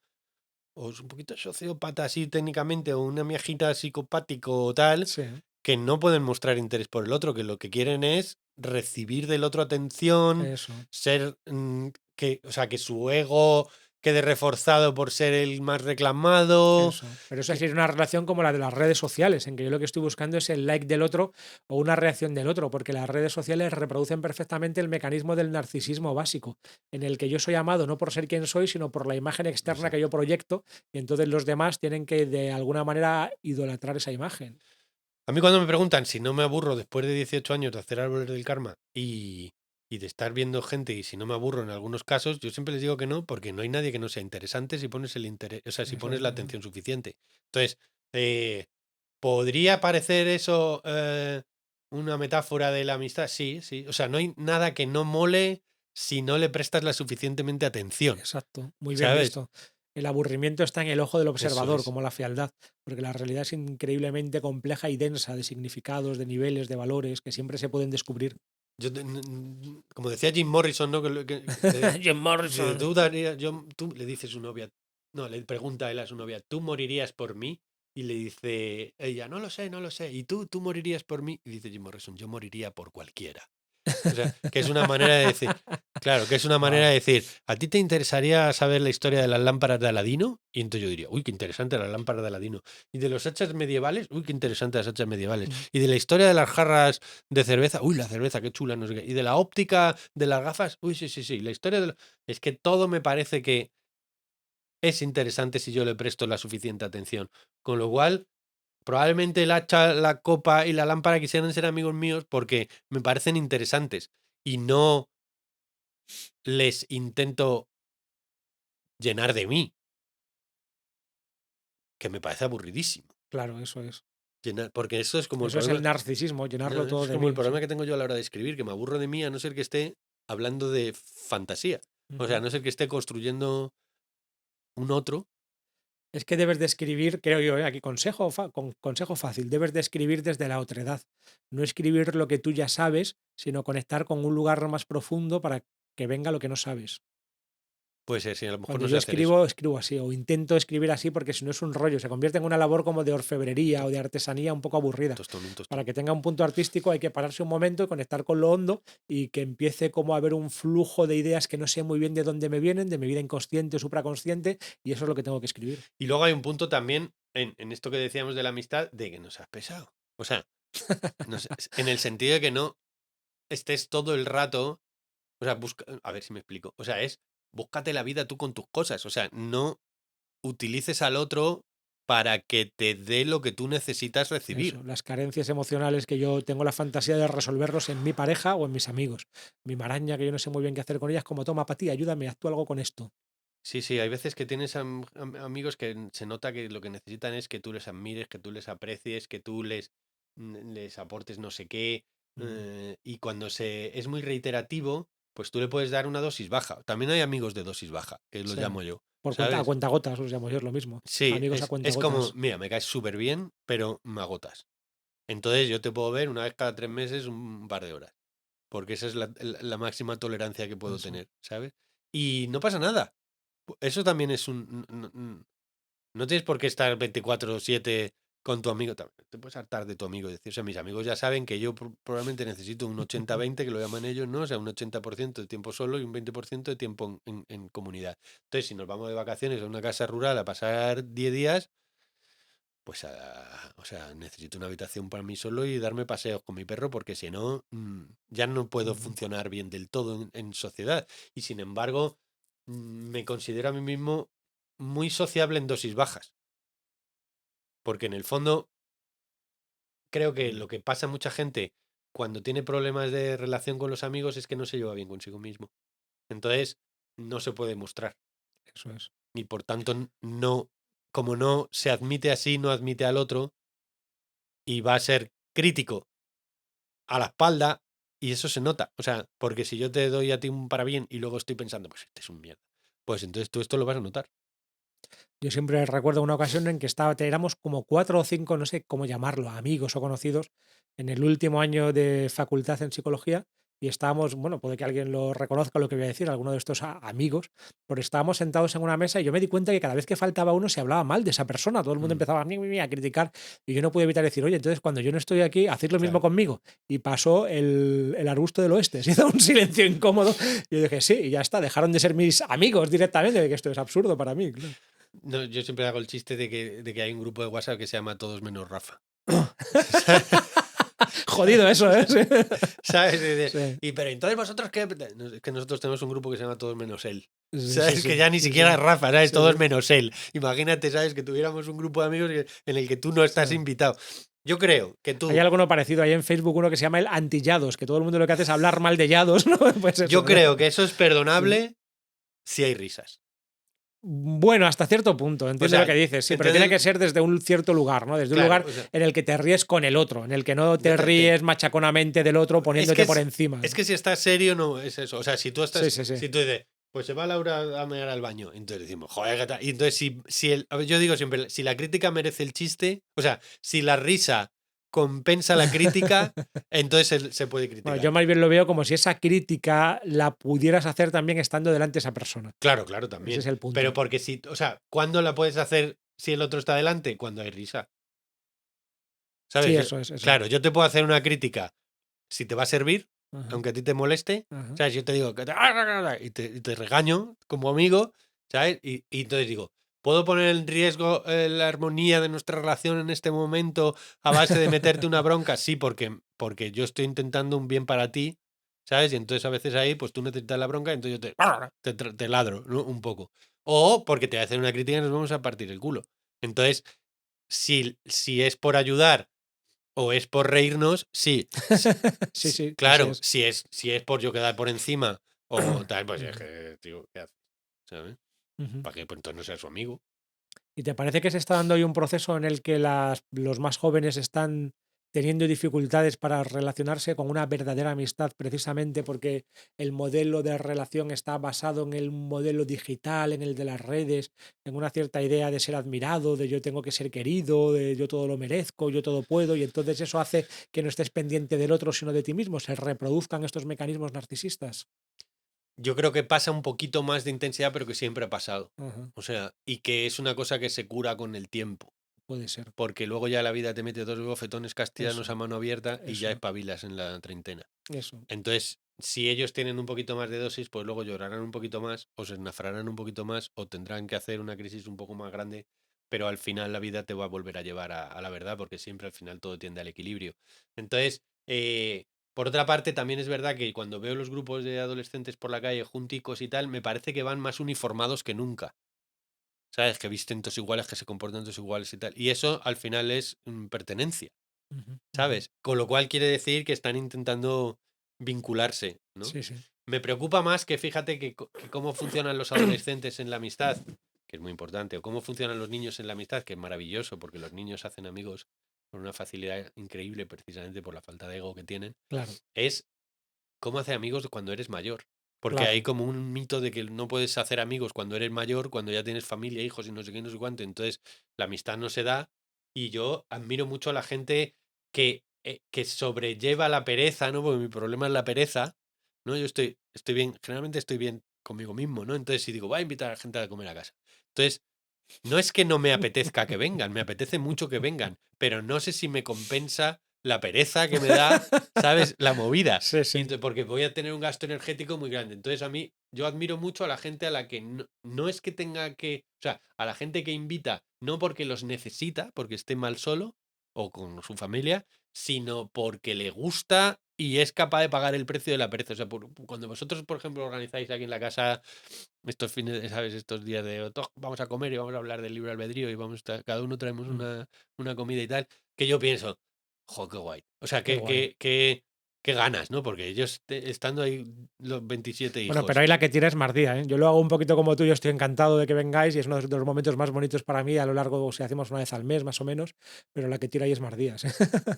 S2: o es un poquito sociópata así técnicamente, o una miejita psicopático o tal,
S1: Sí,
S2: que no pueden mostrar interés por el otro, que lo que quieren es recibir del otro atención,
S1: eso,
S2: ser, o sea, que su ego quede reforzado por ser el más reclamado,
S1: eso. Pero eso
S2: que...
S1: sería una relación como la de las redes sociales, en que yo lo que estoy buscando es el like del otro o una reacción del otro, porque las redes sociales reproducen perfectamente el mecanismo del narcisismo básico, en el que yo soy amado no por ser quien soy, sino por la imagen externa que yo
S2: Exacto.
S1: proyecto, y entonces los demás tienen que de alguna manera idolatrar esa imagen.
S2: A mí cuando me preguntan si no me aburro después de 18 años de hacer árboles del karma y de estar viendo gente y si no me aburro en algunos casos, yo siempre les digo que no, porque no hay nadie que no sea interesante si pones el interés, o sea, si
S1: Eso
S2: pones
S1: es
S2: la
S1: verdad.
S2: atención suficiente. Entonces, ¿podría parecer eso una metáfora de la amistad? Sí, sí. O sea, no hay nada que no mole si no le prestas la suficientemente atención,
S1: Exacto, muy bien
S2: ¿sabes?
S1: visto. El aburrimiento está en el ojo del observador,
S2: es.
S1: como la fealdad, porque la realidad es increíblemente compleja y densa de significados, de niveles, de valores que siempre se pueden descubrir.
S2: Como decía Jim Morrison, ¿no?
S1: Jim Morrison.
S2: Tú le dices a su novia, no, le pregunta a él a su novia, ¿tú morirías por mí? Y le dice ella, no lo sé, no lo sé. ¿Y tú morirías por mí? Y dice Jim Morrison, yo moriría por cualquiera. O sea, que es una manera de decir, claro, que es una manera de decir, ¿a ti te interesaría saber la historia de las lámparas de Aladino? Y entonces yo diría, uy, qué interesante las lámparas de Aladino. Y de los hachas medievales, uy, qué interesante las hachas medievales. Y de la historia de las jarras de cerveza, uy, la cerveza, qué chula, no sé qué. Y de la óptica de las gafas, uy, sí. La historia es que todo me parece que es interesante si yo le presto la suficiente atención. Con lo cual, probablemente el hacha, la copa y la lámpara quisieran ser amigos míos porque me parecen interesantes y no les intento llenar de mí, que me parece aburridísimo.
S1: Claro, eso es.
S2: Porque eso es como el
S1: Eso es el
S2: problema.
S1: narcisismo, llenarlo todo
S2: Es
S1: de
S2: como el
S1: mí.
S2: problema
S1: Sí.
S2: que tengo yo a la hora de escribir, que me aburro de mí a no ser que esté hablando de fantasía. O sea, a
S1: Ujú.
S2: no ser que esté construyendo un otro.
S1: Es que debes de escribir, creo yo, aquí consejo fácil, debes de escribir desde la otredad. No escribir lo que tú ya sabes, sino conectar con un lugar más profundo para que venga lo que no sabes.
S2: Puede ser, sí, a lo mejor
S1: Cuando
S2: no
S1: yo
S2: sé hacer eso.
S1: escribo así, o intento escribir así, porque si no es un rollo, se convierte en una labor como de orfebrería o de artesanía un poco
S2: Un
S1: aburrida.
S2: tostón, un
S1: Para
S2: tostón.
S1: que tenga un punto artístico hay que pararse un momento y conectar con lo hondo y que empiece como a haber un flujo de ideas que no sé muy bien de dónde me vienen, de mi vida inconsciente o supraconsciente, y eso es lo que tengo que escribir.
S2: Y luego hay un punto también en esto que decíamos de la amistad, de que nos has pesado. O sea, en el sentido de que no estés todo el rato. O sea, a ver si me explico. O sea, búscate la vida tú con tus cosas. O sea, no utilices al otro para que te dé lo que tú necesitas recibir.
S1: Eso, las carencias emocionales que yo tengo la fantasía de resolverlos en mi pareja o en mis amigos. Mi maraña que yo no sé muy bien qué hacer con ellas, como toma para ti, ayúdame, haz tú algo con esto.
S2: Sí, hay veces que tienes amigos que se nota que lo que necesitan es que tú les admires, que tú les aprecies, que tú les aportes no sé qué.
S1: Mm.
S2: Y cuando es muy reiterativo, pues tú le puedes dar una dosis baja. También hay amigos de dosis baja, que lo
S1: Sí.
S2: llamo yo.
S1: A
S2: ¿Sabes?
S1: cuentagotas, os llamo yo, es lo mismo.
S2: Sí,
S1: Amigos a
S2: es como,
S1: cuentagotas.
S2: mira, me caes súper bien, pero me agotas. Entonces yo te puedo ver una vez cada 3 meses un par de horas. Porque esa es la máxima tolerancia que puedo
S1: Eso.
S2: tener, ¿sabes? Y no pasa nada. Eso también es no tienes por qué estar 24/7 con tu amigo. Te puedes hartar de tu amigo y decir, o sea, mis amigos ya saben que yo probablemente necesito un 80-20, que lo llaman ellos, ¿no? O sea, un 80% de tiempo solo y un 20% de tiempo en comunidad. Entonces, si nos vamos de vacaciones a una casa rural a pasar 10 días, pues, o sea, necesito una habitación para mí solo y darme paseos con mi perro porque si no, ya no puedo
S1: Ujú.
S2: funcionar bien del todo en sociedad. Y sin embargo, me considero a mí mismo muy sociable en dosis bajas. Porque en el fondo, creo que lo que pasa a mucha gente cuando tiene problemas de relación con los amigos es que no se lleva bien consigo mismo. Entonces, no se puede mostrar.
S1: Eso es.
S2: Y por tanto, no, como no se admite así, no admite al otro y va a ser crítico a la espalda y eso se nota. O sea, porque si yo te doy a ti un para bien y luego estoy pensando, pues este es un mierda, pues entonces tú esto lo vas a notar.
S1: Yo siempre recuerdo una ocasión en que éramos como 4 o 5, no sé cómo llamarlo, amigos o conocidos, en el último año de facultad en psicología y estábamos, bueno, puede que alguien lo reconozca lo que voy a decir, alguno de estos amigos, pero estábamos sentados en una mesa y yo me di cuenta que cada vez que faltaba uno se hablaba mal de esa persona, todo el mundo empezaba a criticar y yo no pude evitar decir, oye, entonces cuando yo no estoy aquí, hacéis lo mismo
S2: Claro.
S1: conmigo. Y pasó el arbusto del oeste, se hizo un silencio incómodo y yo dije, sí, y ya está, dejaron de ser mis amigos directamente, de que esto es absurdo para mí. Claro.
S2: No, yo siempre hago el chiste de que hay un grupo de WhatsApp que se llama Todos menos Rafa.
S1: Jodido eso, ¿eh? Sí.
S2: ¿Sabes?
S1: Sí.
S2: Y pero entonces vosotros qué. No, es que nosotros tenemos un grupo que se llama Todos menos él.
S1: Sí, sí,
S2: ¿Sabes? Que
S1: sí,
S2: ya ni
S1: sí,
S2: siquiera
S1: sí.
S2: es Rafa, ¿sabes?
S1: Sí,
S2: Todos
S1: sí,
S2: menos él. Imagínate, ¿sabes? Que tuviéramos un grupo de amigos en el que tú no estás
S1: sí.
S2: invitado. Yo creo que
S1: Hay
S2: tú.
S1: alguno parecido, hay en Facebook uno que se llama el antillados, que todo el mundo lo que hace es hablar mal de Yados, ¿no? Pues
S2: Yo
S1: eso, ¿no?
S2: creo que eso es
S1: Sí.
S2: perdonable si hay risas.
S1: Bueno, hasta cierto punto,
S2: O
S1: entiendo lo
S2: sea,
S1: que dices, sí, pero tiene
S2: entonces,
S1: que ser desde un cierto lugar, ¿no? Desde un
S2: claro,
S1: lugar
S2: o sea,
S1: en el que te ríes con el otro, en el que no
S2: yo
S1: te ríes machaconamente del otro
S2: es que
S1: poniéndote por encima.
S2: es que si estás serio no es eso. O sea, si tú
S1: Sí,
S2: estás,
S1: sí, sí.
S2: si tú dices, pues se va Laura a mear al baño. Entonces decimos, joder, ¿qué tal? Y entonces, a ver, yo digo siempre, si la crítica merece el chiste, o sea, si la risa compensa la crítica, entonces se puede
S1: Bueno,
S2: criticar.
S1: yo más bien lo veo como si esa crítica la pudieras hacer también estando delante de esa persona.
S2: Claro, claro,
S1: Ese
S2: también.
S1: es el punto.
S2: Pero porque si, o sea, ¿cuándo la puedes hacer si el otro está delante? Cuando hay risa. ¿Sabes?
S1: Sí, eso es. Eso.
S2: Claro, yo te puedo hacer una crítica si te va a servir,
S1: Ajá,
S2: aunque a ti te moleste.
S1: ajá.
S2: ¿Sabes? Yo te digo y te regaño como amigo, ¿sabes? Y entonces digo, ¿puedo poner en riesgo la armonía de nuestra relación en este momento a base de meterte una bronca? Sí, porque yo estoy intentando un bien para ti, ¿sabes? Y entonces a veces ahí, pues tú necesitas la bronca, entonces yo te ladro, ¿no? Un poco. O porque te voy a hacer una crítica y nos vamos a partir el culo. Entonces, si es por ayudar o es por reírnos, sí.
S1: Sí, sí, así
S2: Claro,
S1: es.
S2: si es por yo quedar por encima o tal, pues es que, tío, ¿qué haces? ¿Sabes?
S1: Ujú.
S2: ¿Para qué? Pues entonces no sea su amigo.
S1: ¿Y te parece que se está dando hoy un proceso en el que los más jóvenes están teniendo dificultades para relacionarse con una verdadera amistad precisamente porque el modelo de relación está basado en el modelo digital, en el de las redes, en una cierta idea de ser admirado, de yo tengo que ser querido, de yo todo lo merezco, yo todo puedo, y entonces eso hace que no estés pendiente del otro sino de ti mismo, se reproduzcan estos mecanismos narcisistas?
S2: Yo creo que pasa un poquito más de intensidad, pero que siempre ha pasado.
S1: Ajá,
S2: O sea, y que es una cosa que se cura con el tiempo.
S1: puede ser.
S2: Porque luego ya la vida te mete dos bofetones castellanos
S1: Eso,
S2: a mano abierta y ya
S1: eso,
S2: espabilas en la treintena.
S1: eso.
S2: Entonces, si ellos tienen un poquito más de dosis, pues luego llorarán un poquito más, o se esnafrarán un poquito más, o tendrán que hacer una crisis un poco más grande, pero al final la vida te va a volver a llevar a la verdad, porque siempre al final todo tiende al equilibrio. Entonces, por otra parte, también es verdad que cuando veo los grupos de adolescentes por la calle junticos y tal, me parece que van más uniformados que nunca. ¿Sabes? Que visten todos iguales, que se comportan todos iguales y tal. Y eso al final es pertenencia.
S1: Ujú, ujú.
S2: ¿Sabes? Con lo cual quiere decir que están intentando vincularse, ¿no?
S1: Sí, sí.
S2: Me preocupa más que fíjate que cómo funcionan los adolescentes en la amistad, que es muy importante, o cómo funcionan los niños en la amistad, que es maravilloso, porque los niños hacen amigos con una facilidad increíble precisamente por la falta de ego que tienen,
S1: Claro,
S2: es cómo hacer amigos cuando eres mayor. Porque hay
S1: claro.
S2: como un mito de que no puedes hacer amigos cuando eres mayor, cuando ya tienes familia, hijos y no sé qué, no sé cuánto. Entonces, la amistad no se da. Y yo admiro mucho a la gente que sobrelleva la pereza, ¿no? Porque mi problema es la pereza, ¿no? Yo estoy bien, generalmente estoy bien conmigo mismo, ¿no? Entonces, si digo, voy a invitar a la gente a comer a casa. Entonces, no es que no me apetezca que vengan, me apetece mucho que vengan, pero no sé si me compensa la pereza que me da, ¿sabes? La movida.
S1: Sí,
S2: Y
S1: sí.
S2: porque voy a tener un gasto energético muy grande. Entonces, a mí, yo admiro mucho a la gente a la que no es que tenga que, o sea, a la gente que invita, no porque los necesita, porque esté mal solo o con su familia, sino porque le gusta y es capaz de pagar el precio de la pereza. O sea, cuando vosotros, por ejemplo, organizáis aquí en la casa estos fines, ¿sabes? Estos días de vamos a comer y vamos a hablar del libre albedrío y cada uno traemos
S1: Mm,
S2: una comida y tal, que yo pienso, jo, qué guay. O sea,
S1: qué guay.
S2: qué ganas, ¿no? Porque ellos estando ahí los 27
S1: Bueno, pero
S2: hijos.
S1: ahí la que tira es Mardía, ¿eh? Yo lo hago un poquito como tú, yo estoy encantado de que vengáis y es uno de los momentos más bonitos para mí a lo largo, si hacemos una vez al mes más o menos, pero la que tira ahí es Mardías.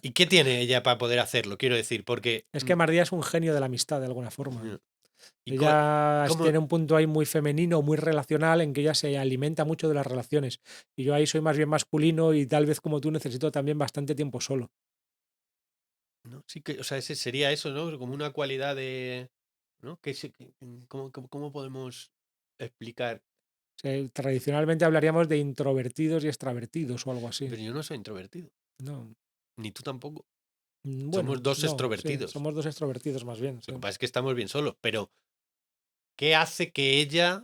S2: ¿Y qué tiene ella para poder hacerlo? Quiero decir, porque...
S1: Es que Mardía es un genio de la amistad de alguna forma.
S2: mm, ¿Y
S1: Ella
S2: cómo,
S1: tiene un punto ahí muy femenino, muy relacional, en que ella se alimenta mucho de las relaciones. Y yo ahí soy más bien masculino y tal vez como tú necesito también bastante tiempo solo.
S2: ¿no? Sí que, o sea, ese sería eso, ¿no? Como una cualidad de... ¿No? ¿Cómo podemos explicar?
S1: Tradicionalmente hablaríamos de introvertidos y extravertidos o algo así.
S2: Pero yo no soy introvertido,
S1: No.
S2: ni tú tampoco. Somos
S1: Bueno,
S2: dos
S1: no, sí,
S2: extrovertidos.
S1: somos dos extrovertidos más bien,
S2: Lo
S1: sí.
S2: que pasa es que estamos bien solos, pero ¿qué hace que ella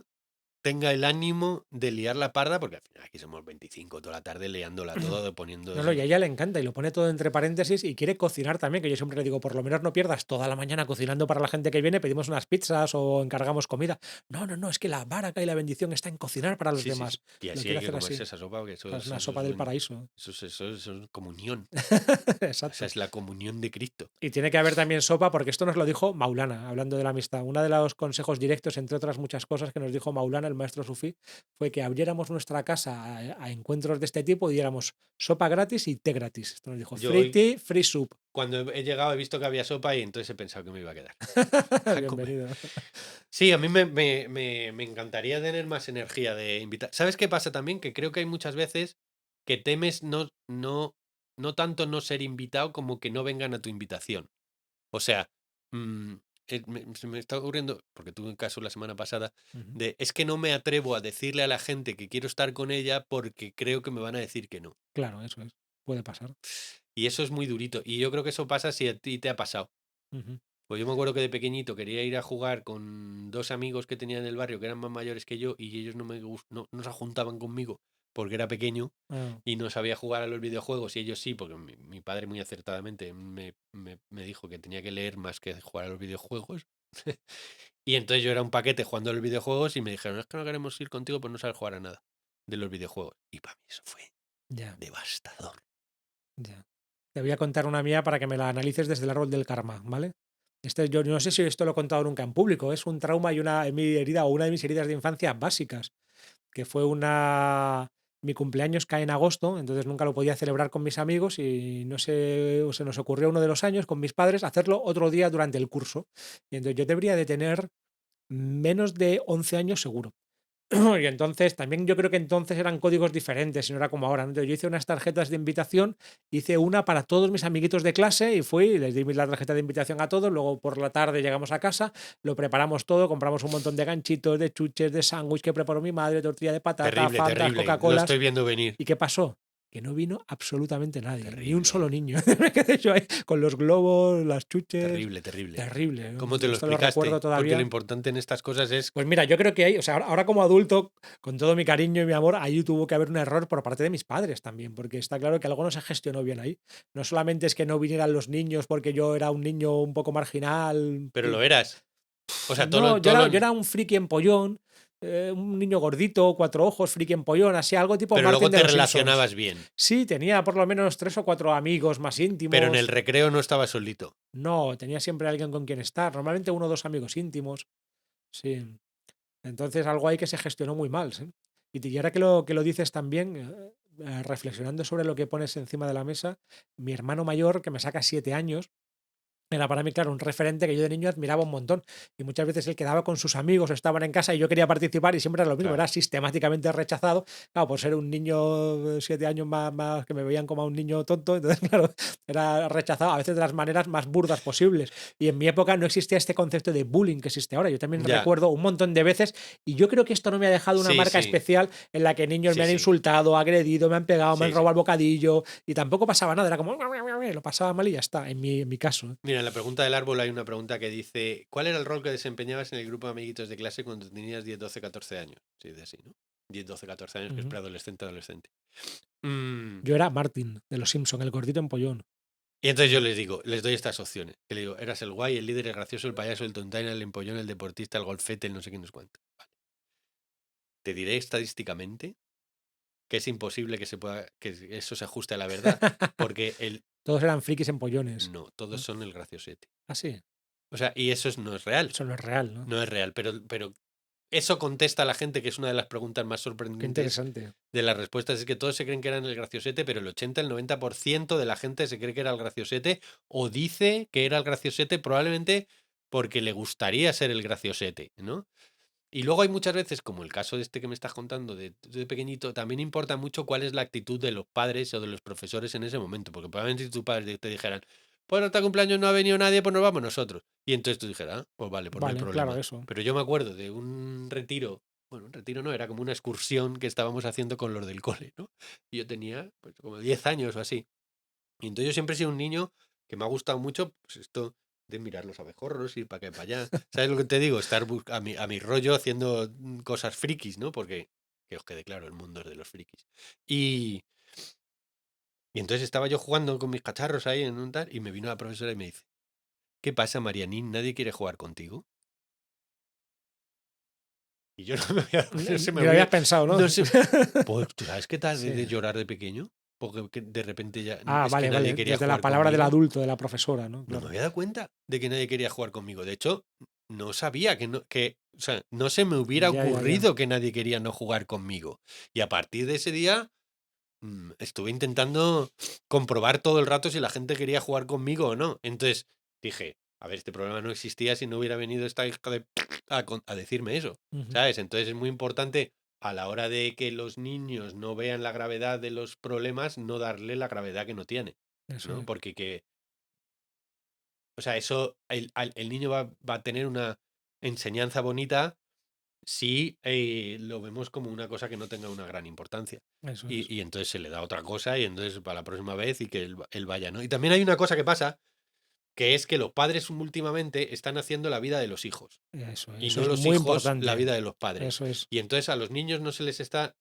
S2: tenga el ánimo de liar la parda? Porque al final aquí somos 25 toda la tarde liándola todo, poniendo
S1: No, no, y a
S2: eso.
S1: ella le encanta y lo pone todo entre paréntesis y quiere cocinar también, que yo siempre le digo, por lo menos no pierdas toda la mañana cocinando para la gente que viene, pedimos unas pizzas o encargamos comida. No, no, no, es que la baraka y la bendición está en cocinar para los
S2: Sí, sí, sí.
S1: demás.
S2: Y
S1: Lo
S2: así
S1: quiere
S2: hay que
S1: hacer así.
S2: comerse esa sopa, porque eso,
S1: Es
S2: eso,
S1: una
S2: eso
S1: sopa
S2: es,
S1: del paraíso.
S2: eso es comunión. Esa
S1: Exacto.
S2: es la comunión de Cristo.
S1: Y tiene que haber también sopa, porque esto nos lo dijo Maulana, hablando de la amistad. Uno de los consejos directos, entre otras muchas cosas, que nos dijo Maulana el maestro sufí, fue que abriéramos nuestra casa a encuentros de este tipo y diéramos sopa gratis y té gratis. Esto nos dijo,
S2: Yo
S1: free
S2: hoy,
S1: tea, free soup.
S2: cuando he llegado, he visto que había sopa y entonces he pensado que me iba a quedar a comer.
S1: Bienvenido.
S2: Sí, a mí me encantaría tener más energía de invitar. ¿Sabes qué pasa también? Que creo que hay muchas veces que temes no tanto no ser invitado como que no vengan a tu invitación. O sea, mm, se me está ocurriendo, porque tuve un caso la semana pasada,
S1: Ujú.
S2: es que no me atrevo a decirle a la gente que quiero estar con ella porque creo que me van a decir que no.
S1: Claro, eso es. Puede pasar.
S2: Y eso es muy durito. Y yo creo que eso pasa si a ti te ha pasado.
S1: Ujú.
S2: Pues yo me acuerdo que de pequeñito quería ir a jugar con dos amigos que tenía en el barrio que eran más mayores que yo y ellos no se juntaban conmigo porque era pequeño
S1: Ah,
S2: y no sabía jugar a los videojuegos y ellos sí, porque mi padre muy acertadamente me dijo que tenía que leer más que jugar a los videojuegos. Y entonces yo era un paquete jugando a los videojuegos y me dijeron, es que no queremos ir contigo, pues no sabes jugar a nada de los videojuegos. Y para mí eso fue
S1: ya,
S2: devastador.
S1: ya. Te voy a contar una mía para que me la analices desde el árbol del karma, ¿vale? Yo no sé si esto lo he contado nunca en público, es un trauma y una mi herida o una de mis heridas de infancia básicas, que fue mi cumpleaños cae en agosto, entonces nunca lo podía celebrar con mis amigos y no sé, o se nos ocurrió uno de los años con mis padres hacerlo otro día durante el curso. Y entonces yo debería de tener menos de 11 años seguro. Y entonces también yo creo que entonces eran códigos diferentes y no era como ahora, ¿no? Entonces, yo hice unas tarjetas de invitación, hice una para todos mis amiguitos de clase y fui, les di la tarjeta de invitación a todos, luego por la tarde llegamos a casa, lo preparamos todo, compramos un montón de ganchitos, de chuches, de sándwich que preparó mi madre, tortilla de patata,
S2: Terrible,
S1: fantas,
S2: terrible. Lo
S1: Coca-Colas.
S2: estoy viendo venir.
S1: ¿Y qué pasó? Que no vino absolutamente nadie, ni un
S2: Terrible,
S1: solo niño. Me quedé yo ahí con los globos, las chuches.
S2: terrible, terrible.
S1: Terrible,
S2: ¿Cómo
S1: ¿no?
S2: te lo
S1: Esto lo recuerdo
S2: explicaste? Porque lo
S1: todavía.
S2: importante en estas cosas es...
S1: Pues mira, yo creo que hay, o sea, ahora como adulto, con todo mi cariño y mi amor, ahí tuvo que haber un error por parte de mis padres también, porque está claro que algo no se gestionó bien ahí. No solamente es que no vinieran los niños porque yo era un niño un poco marginal.
S2: Pero lo eras. O sea,
S1: No, yo era un friki empollón, un niño gordito, cuatro ojos, friki empollón, así algo tipo
S2: Pero
S1: Martin
S2: luego
S1: de
S2: te
S1: los Simpsons.
S2: relacionabas bien.
S1: Sí, tenía por lo menos 3 o 4 amigos más
S2: Pero en el
S1: íntimos.
S2: recreo no estabas solito.
S1: No, tenía siempre alguien con quien estar, normalmente 1 o 2 amigos íntimos. Sí. Entonces algo ahí que se gestionó muy mal, ¿sí? Y ahora que lo dices también, reflexionando sobre lo que pones encima de la mesa, mi hermano mayor, que me saca 7 años, era para mí, claro, un referente que yo de niño admiraba un montón. Y muchas veces él quedaba con sus amigos, estaban en casa y yo quería participar y siempre era lo mismo, era
S2: Claro.
S1: sistemáticamente rechazado, claro, por ser un niño 7 años más que me veían como a un niño tonto, entonces, claro, era rechazado a veces de las maneras más burdas posibles. Y en mi época no existía este concepto de bullying que existe ahora. Yo también
S2: Ya.
S1: recuerdo un montón de veces y yo creo que esto no me ha dejado una
S2: Sí,
S1: marca
S2: sí.
S1: especial en la que niños me
S2: Sí,
S1: han
S2: sí.
S1: insultado, agredido, me han pegado, me han
S2: Sí, sí.
S1: robado el bocadillo y tampoco pasaba nada, era como lo pasaba mal y ya está, en mi caso. ¿Eh?
S2: Mira, en la pregunta del árbol hay una pregunta que dice: ¿cuál era el rol que desempeñabas en el grupo de amiguitos de clase cuando tenías 10, 12, 14 años? Sí, dice así, ¿no? 10, 12, 14 años, que es
S1: Ujú.
S2: preadolescente, adolescente. Mm,
S1: Yo era Martin, de los Simpson, el gordito empollón.
S2: Y entonces yo les digo, les doy estas opciones. Que le digo, eras el guay, el líder, el gracioso, el payaso, el tontaina, el empollón, el deportista, el golfete, el no sé qué, no sé cuánto. Vale. Te diré estadísticamente que es imposible que eso se ajuste a la verdad, porque
S1: Todos eran frikis empollones.
S2: no, todos
S1: ¿No?
S2: son el graciosete.
S1: Ah, sí,
S2: O sea, y eso no es real.
S1: eso no es real, ¿no?
S2: No es real, pero eso contesta a la gente, que es una de las preguntas más
S1: Qué
S2: sorprendentes
S1: interesante.
S2: de las respuestas, es que todos se creen que eran el graciosete, pero el 80, el 90% de la gente se cree que era el graciosete o dice que era el graciosete probablemente porque le gustaría ser el graciosete, ¿no? Y luego hay muchas veces, como el caso de este que me estás contando de pequeñito, también importa mucho cuál es la actitud de los padres o de los profesores en ese momento, porque probablemente si tus padres te dijeran, pues hasta cumpleaños no ha venido nadie, pues nos vamos nosotros. Y entonces tú dijeras, pues vale, pues no hay
S1: Vale, claro,
S2: problema.
S1: eso.
S2: Pero yo me acuerdo de un retiro, bueno, un retiro no, era como una excursión que estábamos haciendo con los del cole, ¿no? Y yo tenía pues, como 10 años o así. Y entonces yo siempre he sido un niño que me ha gustado mucho, pues esto de mirar los abejorros, ir para acá y para allá. ¿Sabes lo que te digo? Estar a mi rollo haciendo cosas frikis, ¿no? Porque, que os quede claro, el mundo es de los frikis. Y, y entonces estaba yo jugando con mis cacharros ahí en un tal, y me vino la profesora y me dice, ¿qué pasa, Marianín? ¿Nadie quiere jugar contigo? Y yo no me había, no se me
S1: Ni lo habías
S2: había,
S1: pensado, ¿no?
S2: no sé, pues tú sabes qué tal
S1: Sí.
S2: de llorar de pequeño, porque de repente ya
S1: Ah,
S2: es que
S1: vale,
S2: nadie
S1: vale.
S2: quería
S1: Desde la
S2: jugar
S1: palabra del
S2: conmigo.
S1: adulto, de la profesora, ¿no?
S2: No me
S1: Claro.
S2: había dado cuenta de que nadie quería jugar conmigo. De hecho, no sabía que no, que O sea, no se me hubiera
S1: Ya, ya, ya.
S2: ocurrido que nadie quería no jugar conmigo. Y a partir de ese día estuve intentando comprobar todo el rato si la gente quería jugar conmigo o no. Entonces dije, a ver, este problema no existía si no hubiera venido esta hija de a decirme eso,
S1: Ujú.
S2: ¿sabes? Entonces es muy importante a la hora de que los niños no vean la gravedad de los problemas, no darle la gravedad que no tiene,
S1: Eso
S2: ¿no?
S1: es.
S2: Porque o sea, eso, el niño va a tener una enseñanza bonita si lo vemos como una cosa que no tenga una gran importancia.
S1: Eso es.
S2: Y entonces se le da otra cosa y entonces para la próxima vez y que él vaya, ¿no? Y también hay una cosa que pasa, que es que los padres últimamente están haciendo la vida de los hijos y
S1: Eso
S2: no
S1: es
S2: los
S1: muy
S2: hijos la
S1: importante.
S2: vida de los padres.
S1: Eso es.
S2: Y entonces a los niños no se les está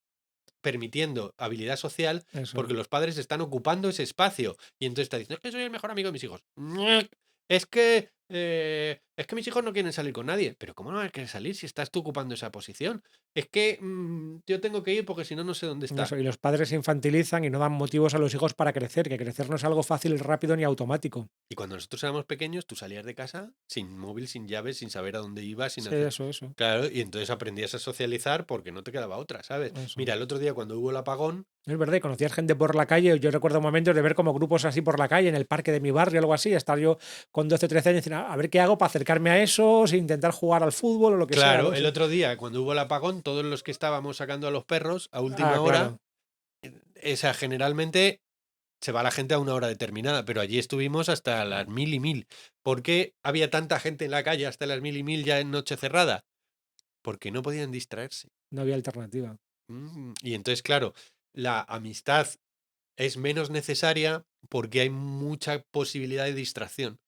S2: permitiendo habilidad social
S1: Eso
S2: porque
S1: es.
S2: los padres están ocupando ese espacio. Y entonces está diciendo, es que soy el mejor amigo de mis hijos. Es que mis hijos no quieren salir con nadie. Pero ¿cómo no van a querer salir si estás tú ocupando esa posición? Es que yo tengo que ir porque si no, no sé dónde está.
S1: Eso, y los padres se infantilizan y no dan motivos a los hijos para crecer, que crecer no es algo fácil, rápido ni automático.
S2: Y cuando nosotros éramos pequeños, tú salías de casa sin móvil, sin llaves, sin saber a dónde ibas, sin
S1: Sí,
S2: hacer...
S1: eso.
S2: Claro, y entonces aprendías a socializar porque no te quedaba otra, ¿sabes?
S1: Eso.
S2: Mira, el otro día cuando hubo el apagón,
S1: Es verdad, y conocías gente por la calle. Yo recuerdo momentos de ver como grupos así por la calle, en el parque de mi barrio, algo así. Estar yo con 12 o 13 años y decir, a ver qué hago para acercarme a esos, intentar jugar al fútbol o lo que sea,
S2: claro,
S1: ¿no?
S2: el
S1: Sí.
S2: otro día cuando hubo el apagón, todos los que estábamos sacando a los perros a última
S1: Ah,
S2: hora,
S1: claro.
S2: esa generalmente se va la gente a una hora determinada, pero allí estuvimos hasta las 1000 y 1000. ¿Por qué había tanta gente en la calle hasta las 1000 y 1000 ya en noche cerrada? Porque no podían distraerse.
S1: No había alternativa.
S2: Y entonces, claro, la amistad es menos necesaria porque hay mucha posibilidad de distracción.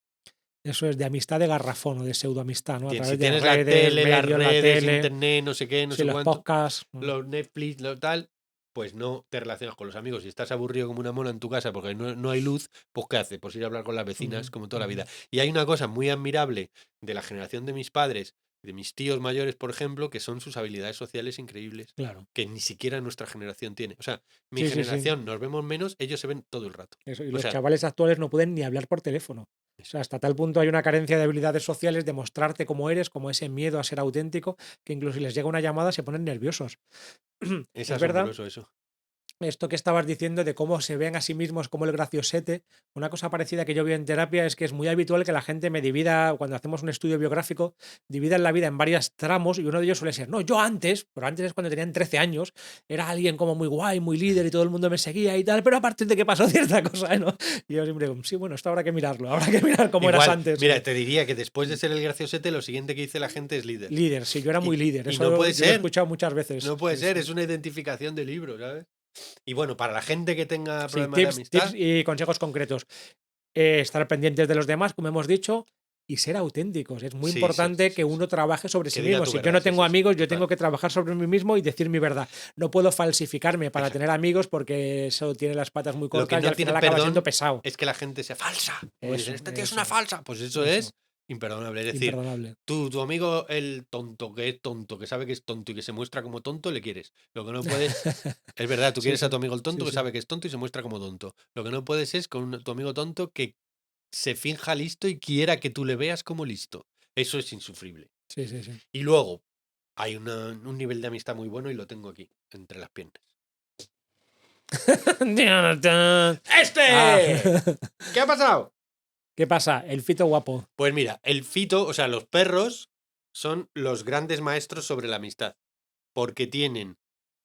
S1: Eso es de amistad de garrafón o de pseudoamistad, ¿no? A
S2: Si
S1: través de
S2: tienes la
S1: redes,
S2: tele, las
S1: medios, la
S2: redes,
S1: tele,
S2: internet, no sé qué, no
S1: sí,
S2: sé
S1: los
S2: cuánto,
S1: podcasts.
S2: los Netflix, lo tal, pues no te relacionas con los amigos. Si estás aburrido como una mona en tu casa porque no hay luz, pues ¿qué haces? Pues ir a hablar con las vecinas como toda la vida. Y hay una cosa muy admirable de la generación de mis padres, de mis tíos mayores, por ejemplo, que son sus habilidades sociales increíbles,
S1: Claro.
S2: que ni siquiera nuestra generación tiene. O sea, mi
S1: Sí.
S2: generación nos vemos menos, ellos se ven todo el rato.
S1: Eso, y
S2: O
S1: los
S2: sea,
S1: chavales actuales no pueden ni hablar por teléfono. O sea, hasta tal punto hay una carencia de habilidades sociales de mostrarte cómo eres, como ese miedo a ser auténtico, que incluso si les llega una llamada se ponen nerviosos.
S2: es
S1: Es verdad
S2: asombroso eso.
S1: esto que estabas diciendo de cómo se ven a sí mismos como el graciosete, una cosa parecida que yo veo en terapia es que es muy habitual que la gente me divida, cuando hacemos un estudio biográfico, dividan la vida en varios tramos y uno de ellos suele ser, no, yo antes, pero antes es cuando tenían 13 años, era alguien como muy guay, muy líder y todo el mundo me seguía y tal, pero a partir de que pasó cierta cosa, ¿no? Y yo siempre digo, sí, bueno, esto habrá que mirarlo, habrá que mirar cómo eras
S2: Igual,
S1: antes.
S2: mira,
S1: Sí.
S2: te diría que después de ser el graciosete, lo siguiente que dice la gente es líder.
S1: Líder, sí, yo era muy líder,
S2: Y
S1: eso
S2: no puede
S1: yo lo he
S2: ser.
S1: escuchado muchas veces.
S2: No puede
S1: Sí,
S2: ser,
S1: sí.
S2: es una identificación de libro, ¿sabes? Y bueno, para la gente que tenga
S1: Sí,
S2: problemas de
S1: tips
S2: amistad,
S1: y consejos concretos. Estar pendientes de los demás, como hemos dicho, y ser auténticos. Es muy
S2: sí,
S1: importante que uno trabaje sobre
S2: que
S1: sí
S2: diga
S1: mismo.
S2: tu
S1: Si yo
S2: verdad,
S1: no
S2: sí,
S1: tengo
S2: sí,
S1: amigos, yo
S2: total.
S1: tengo que trabajar sobre mí mismo y decir mi verdad. No puedo falsificarme para
S2: Exacto.
S1: tener amigos porque eso tiene las patas muy
S2: Lo que
S1: cortas y
S2: no
S1: al
S2: tiene
S1: final acaba siendo
S2: perdón
S1: pesado.
S2: es que la gente sea falsa. Como dicen,
S1: Eso,
S2: este tío es una falsa. Pues eso
S1: eso.
S2: es imperdonable. Es decir,
S1: Imperdonable.
S2: tu amigo, el tonto, que es tonto, que sabe que es tonto y que se muestra como tonto, le quieres. Lo que no puedes, es verdad, tú
S1: Sí,
S2: quieres a
S1: sí.
S2: tu amigo el tonto
S1: Sí,
S2: que
S1: sí.
S2: sabe que es tonto y se muestra como tonto. Lo que no puedes es con tu amigo tonto que se finja listo y quiera que tú le veas como listo. Eso es insufrible.
S1: Sí, sí, sí.
S2: Y luego, hay un nivel de amistad muy bueno y lo tengo aquí, entre las piernas. ¡Este!
S1: Ah.
S2: ¿Qué ha pasado?
S1: ¿Qué pasa? El fito guapo.
S2: Pues mira, el fito, o sea, los perros son los grandes maestros sobre la amistad, porque tienen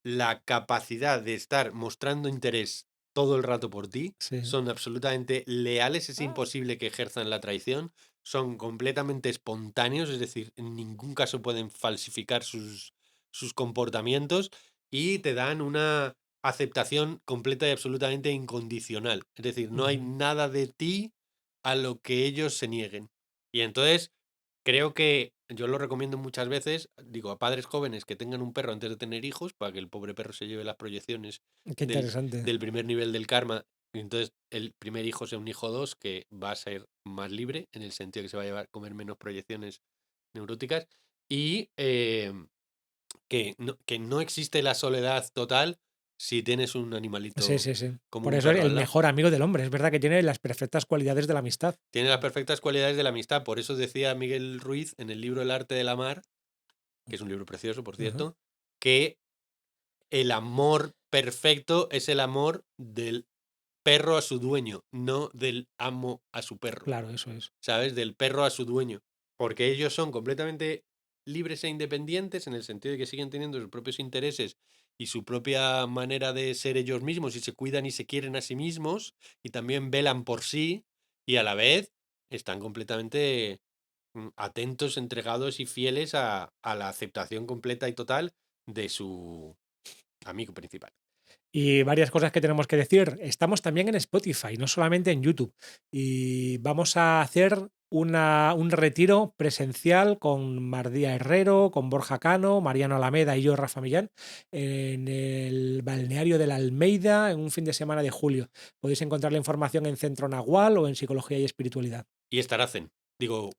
S2: la capacidad de estar mostrando interés todo el rato por ti,
S1: Sí.
S2: son absolutamente leales, es imposible que ejerzan la traición, son completamente espontáneos, es decir, en ningún caso pueden falsificar sus comportamientos y te dan una aceptación completa y absolutamente incondicional. Es decir, no hay
S1: Ujú.
S2: nada de ti a lo que ellos se nieguen. Y entonces creo que yo lo recomiendo muchas veces, digo, a padres jóvenes que tengan un perro antes de tener hijos, para que el pobre perro se lleve las proyecciones
S1: Qué
S2: del,
S1: interesante.
S2: del primer nivel del karma. Y entonces el primer hijo sea un hijo 2 que va a ser más libre, en el sentido que se va a llevar comer menos proyecciones neuróticas. Y que no existe la soledad total si tienes un animalito
S1: Sí, sí, sí.
S2: como
S1: Por
S2: un
S1: eso es
S2: perro
S1: el
S2: al lado.
S1: mejor amigo del hombre. Es verdad que tiene las perfectas cualidades de la amistad.
S2: Tiene las perfectas cualidades de la amistad. Por eso decía Miguel Ruiz en el libro El arte del amar que es un libro precioso, por
S1: Ujú.
S2: cierto, que el amor perfecto es el amor del perro a su dueño, no del amo a su perro,
S1: Claro, eso es.
S2: ¿sabes? Del perro a su dueño. Porque ellos son completamente libres e independientes en el sentido de que siguen teniendo sus propios intereses y su propia manera de ser ellos mismos y se cuidan y se quieren a sí mismos y también velan por sí y a la vez están completamente atentos, entregados y fieles a la aceptación completa y total de su amigo principal.
S1: Y varias cosas que tenemos que decir. Estamos también en Spotify, no solamente en YouTube. Y vamos a hacer un retiro presencial con Mardía Herrero, con Borja Cano, Mariano Alameda y yo, Rafa Millán, en el balneario de la Almeida en un fin de semana de julio. Podéis encontrar la información en Centro Nahual o en Psicología y Espiritualidad.
S2: Y estará Zen. Digo,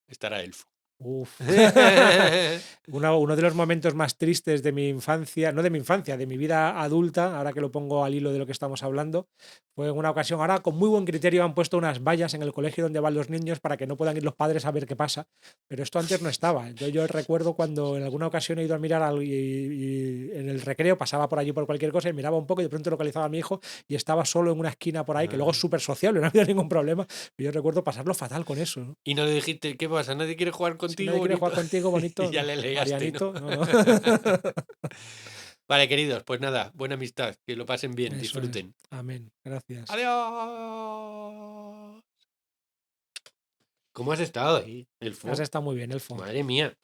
S2: estará Elfo.
S1: Uf. Uno de los momentos más tristes de mi infancia, no de mi infancia, de mi vida adulta, ahora que lo pongo al hilo de lo que estamos hablando, fue en una ocasión, ahora con muy buen criterio han puesto unas vallas en el colegio donde van los niños para que no puedan ir los padres a ver qué pasa, pero esto antes no estaba. Entonces yo recuerdo cuando en alguna ocasión he ido a mirar algo y en el recreo pasaba por allí por cualquier cosa y miraba un poco y de pronto localizaba a mi hijo y estaba solo en una esquina por ahí, que luego es súper sociable, no había ningún problema, pero yo recuerdo pasarlo fatal con eso, ¿no?
S2: Y no le dijiste, ¿qué pasa? ¿Nadie quiere jugar
S1: Si
S2: contigo,
S1: nadie quiere
S2: bonito?
S1: jugar contigo,
S2: Y
S1: bonito,
S2: ya
S1: no.
S2: le leaste, ¿no?
S1: Marianito, no, no.
S2: Vale, queridos, pues nada, buena amistad, que lo pasen bien,
S1: Eso es.
S2: disfruten.
S1: Amén. Gracias.
S2: Adiós. ¿Cómo has estado ahí,
S1: Has
S2: Elfo?
S1: estado muy bien, Elfo.
S2: Madre mía.